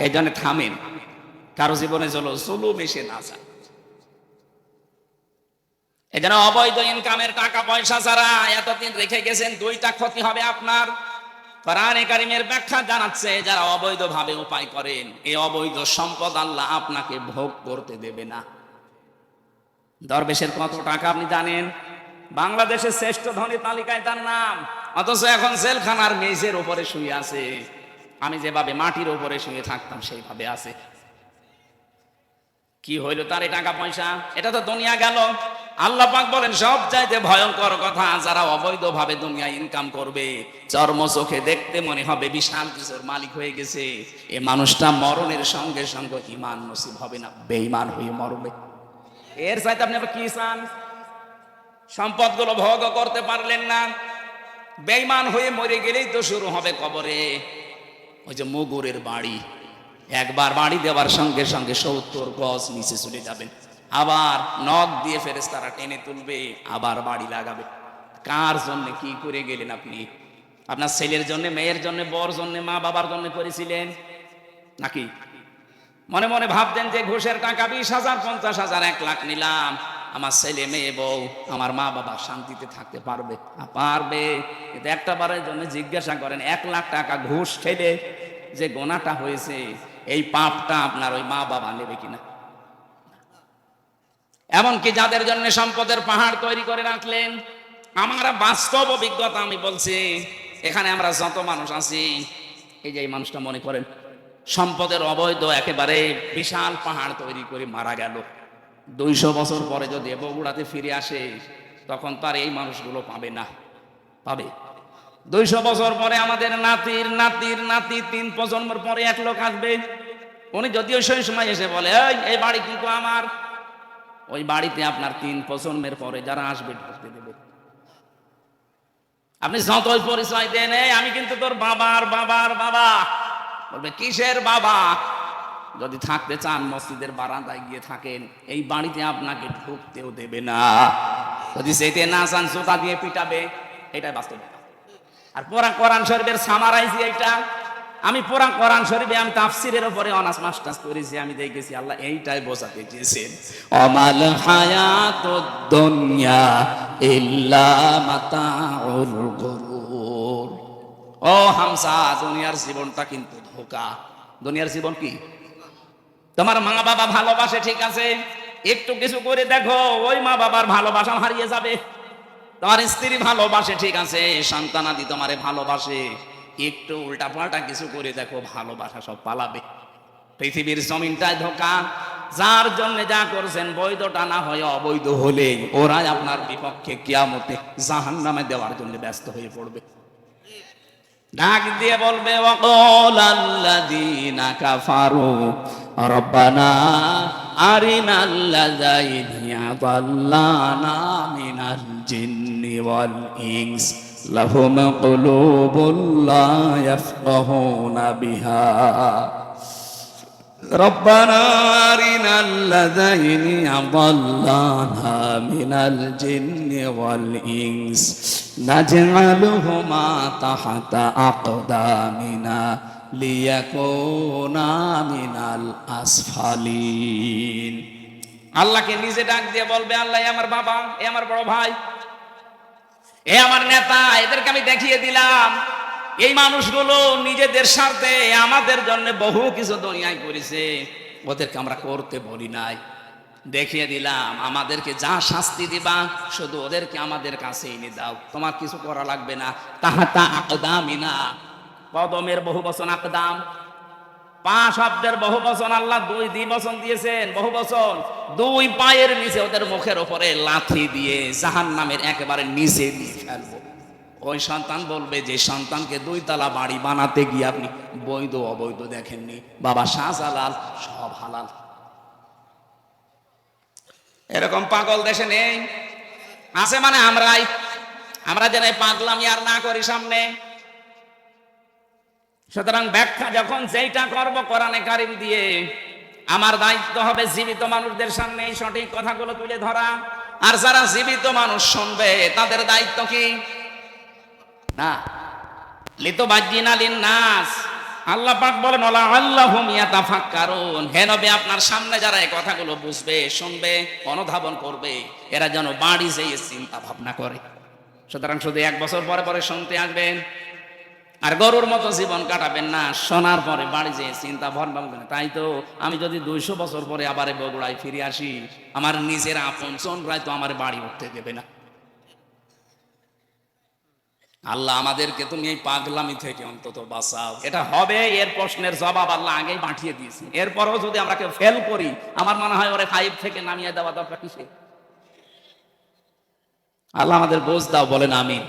এই জন্য থামেন, কারো জীবনে চলো জুলুম এসে না যায়। এই জন্য অবৈধ ইনকামের টাকা পয়সা ছাড়া এতদিন রেখে গেছেন, 2টা ক্ষতি হবে আপনার। কোরআনে কারীমের ব্যাখ্যা জানাচ্ছে, যারা অবৈধভাবে উপায় করেন, এই অবৈধ সম্পদ আল্লাহ আপনাকে ভোগ করতে দেবে না। দরবেশের কত টাকা আপনি জানেন? বাংলাদেশের শ্রেষ্ঠ ধনী তালিকায় তার নাম, অথচ এখন জেলখানার মেঝের উপরে শুয়ে আছে। আমি যেভাবে মাটির উপরে শুয়ে থাকতাম সেইভাবে আছে। কি হইল তার এই টাকা পয়সা? এটা তো দুনিয়া গেল। আল্লাহ পাক বলেন সব চাইতে ভয়ঙ্কর কথা, যারা অবৈধভাবে দুনিয়া ইনকাম করবে, চর্ম চোখে দেখতে মনে হবে বিশাল কিছুর মালিক হয়ে গেছে, এই মানুষটা মরণের সঙ্গে সঙ্গে ঈমান নসিব হবে না, বেঈমান হয়ে মরবে। এর চাইতে আপনি কি চান? সম্পদগুলো ভোগ করতে পারলেন না, বেঈমান হয়ে মরে গেলেই তো শুরু হবে কবরে। ওই যে মুগুরের বাড়ি, একবার বাড়ি দেওয়ার সঙ্গে সঙ্গে 70 গজ নিচে চলে যাবেন, আবার নখ দিয়ে ফেরেশতারা টেনে তুলবে, আবার বাড়ি লাগাবে। কার জন্য কি করে গেলেন আপনি? আপনার ছেলের জন্য, মেয়ের জন্য, বর জন্য, মা বাবার জন্য করেছিলেন নাকি? মনে মনে ভাবতেন যে ঘুষের টাকা 20,000, 50,000, 1 লাখ নিলাম, আমার ছেলে মেয়ে বউ, আমার মা বাবা শান্তিতে থাকতে পারবে? পারবে। কিন্তু একটা বারের জন্য জিজ্ঞাসা করেন, 1 লাখ টাকা ঘুষ খেলে যে গোনাটা হয়েছে, এই পাপটা আপনার ওই মা বাবা নেবে কিনা? এমনকি যাদের জন্য সম্পদের পাহাড় তৈরি করে রাখলেন, আমার বাস্তব অভিজ্ঞতা আমি বলছি, এখানে আমরা যত মানুষ আছি, এই যে এই মানুষটা মনে করেন সম্পদের অবৈধ একেবারে বিশাল পাহাড় তৈরি করে মারা গেল, 200 বছর পরে যদি বগুড়াতে ফিরে আসে, তখন তার এই মানুষগুলো পাবে না? পাবে। 200 বছর পরে আমাদের নাতির নাতির নাতি, 3 প্রজন্মের পরে এক লোক আসবে, উনি যদিও সেই সময় এসে বলে এই বাড়ি কিন্তু আমার, ওই বাড়িতে আপনার 3 প্রজন্মের পরে যারা আসবে ঢুকতে দেবে। আপনি যতই পরিচয় দেন, আমি কিন্তু তোর বাবার বাবার বাবা, বলবে কিসের বাবা? যদি থাকতে চান মসজিদের বারান্দায় গিয়ে থাকেন, এই বাড়িতে আপনাকে ঢুকতেও দেবে না। যদি যেতে না চান জুতা দিয়ে পিটাবে। এটাই বাস্তব। আর কোরআন শরীফের সামারাইজি এইটা, আমি পুরা কোরআন শরীফে আমি তাফসিরের উপরে অনার্স মাস্টার্স করেছি, আমি দেখেছি আল্লাহ এইটাই বোঝাতে চেয়েছেন, অমাল হায়াতুদ দুনিয়া ইল্লা মাতাউল গুরুর। ও হামসা, দুনিয়ার জীবনটা কিন্তু ধোঁকা। দুনিয়ার জীবন কি? তোমার মা বাবা ভালোবাসে ঠিক আছে, একটু কিছু করে দেখো ওই মা বাবার ভালোবাসা হারিয়ে যাবে। তোমার স্ত্রী ভালোবাসে ঠিক আছে, সন্তানাদি তোমারে ভালোবাসে, একটু উল্টা পাল্টা কিছু করে দেখো ভালোবাসা সব পালাবে। পৃথিবীর জমিনটায় ধোঁকা, যার জন্য যা করছেন বৈধটা না হয় অবৈধ হলে ওরাই আপনার বিপক্ষে কিয়ামতে জাহান্নামে দেওয়ার জন্য ব্যস্ত হয়ে পড়বে। ডাক দিয়ে বলবে ওয়াকালাল্লাযীনা কাফারু রব্বানা আরিনাল্লাযাইনি আযাল্লানা মিনাল জিন্নি ওয়াল ইনস লাহুম কুলুবুন লা ইয়াফকাহুনা বিহা রব্বানা আরিনাল্লাযাইনি আযাল্লানা মিনাল জিন্নি ওয়াল ইনস নাজআলুহুমা তাহতা আকদামিনা লিয়াকুনা মিনাল আসফালিন। আল্লাহকে নিজে ডাক দিয়ে বলবে, আল্লাহ এ আমার বাবা, এ আমার বড় ভাই, এ আমার নেতা, এদেরকে আমি দেখিয়ে দিলাম এই মানুষগুলো নিজেদের স্বার্থে আমাদের জন্য বহু কিছু দুনিয়ায় করেছে, ওদেরকে আমরা করতে বলি নাই, দেখিয়ে দিলাম আমাদেরকে যা শাস্তি দিবা শুধু ওদেরকে আমাদের কাছে এনে দাও, তোমার কিছু করা লাগবে না। তাহাতা আকদামিনা, কদমের বহু বচন আকদাম, পা শব্দের বহু বচন, আল্লাহ দুই দ্বিবচন দিয়েছেন, বহু বচন। দুই পায়ের নিচে ওদের মুখের উপরে লাথি দিয়ে জাহান্নামের একেবারে নিচে দিয়ে ফেলবো। ওই সন্তান বলবে, যে সন্তানকে 2 তলা বাড়ি বানাতে গিয়ে আপনি বৈধ অবৈধ দেখেননি, বাবা শাহজালাল সব হালাল। এরকম পাগল দেশে নেই, আছে মানে আমরা যেন পাগলামি আর না করি সামনে। সুতরাং ব্যাখ্যা যখন যেইটা করব কোরআনে কারিম দিয়ে, আমার দায়িত্ব হবে জীবিত মানুষদের সামনে এই সঠিক কথাগুলো তুলে ধরা। আর যারা জীবিত মানুষ শুনবে তাদের দায়িত্ব কি? না লিতুবাজ্জিনা লিন্নাস, আল্লাহ পাক বলেন ওয়ালা আল্লাহুম ইয়াতাফাক্কারুন, হে নবী আপনার সামনে যারা এই কথাগুলো বুঝবে, শুনবে, অনুধাবন করবে, এরা যেন বাড়ি যেয়ে চিন্তা ভাবনা করে। সুতরাং শুধু 1 বছর পরে পরে শুনতে আসবেন আর গরুর মতো জীবন কাটাবেন না, শোনার পরে বাড়ি যেয়ে চিন্তা ভাবনা করবেন। তাই তো আমি যদি 200 বছর পরে আবার বগুড়ায় ফিরে আসি, আমার নিজের আপন চনরাই তো আমার বাড়ি উঠতে দেবে না। আল্লাহ আমাদেরকে তুমি এই পাগলামি থেকে অন্তত বাঁচাও। এটা হবে, এর প্রশ্নের জবাব আল্লাহ আগেই পাঠিয়ে দিয়েছে। এরপরও যদি আমরা কেউ ফেল করি, আমার মনে হয় ওরে 5 থেকে নামিয়ে দেওয়া দরকার। কিসে? আল্লাহ আমাদের বোঝ দাও, বলেন আমিন।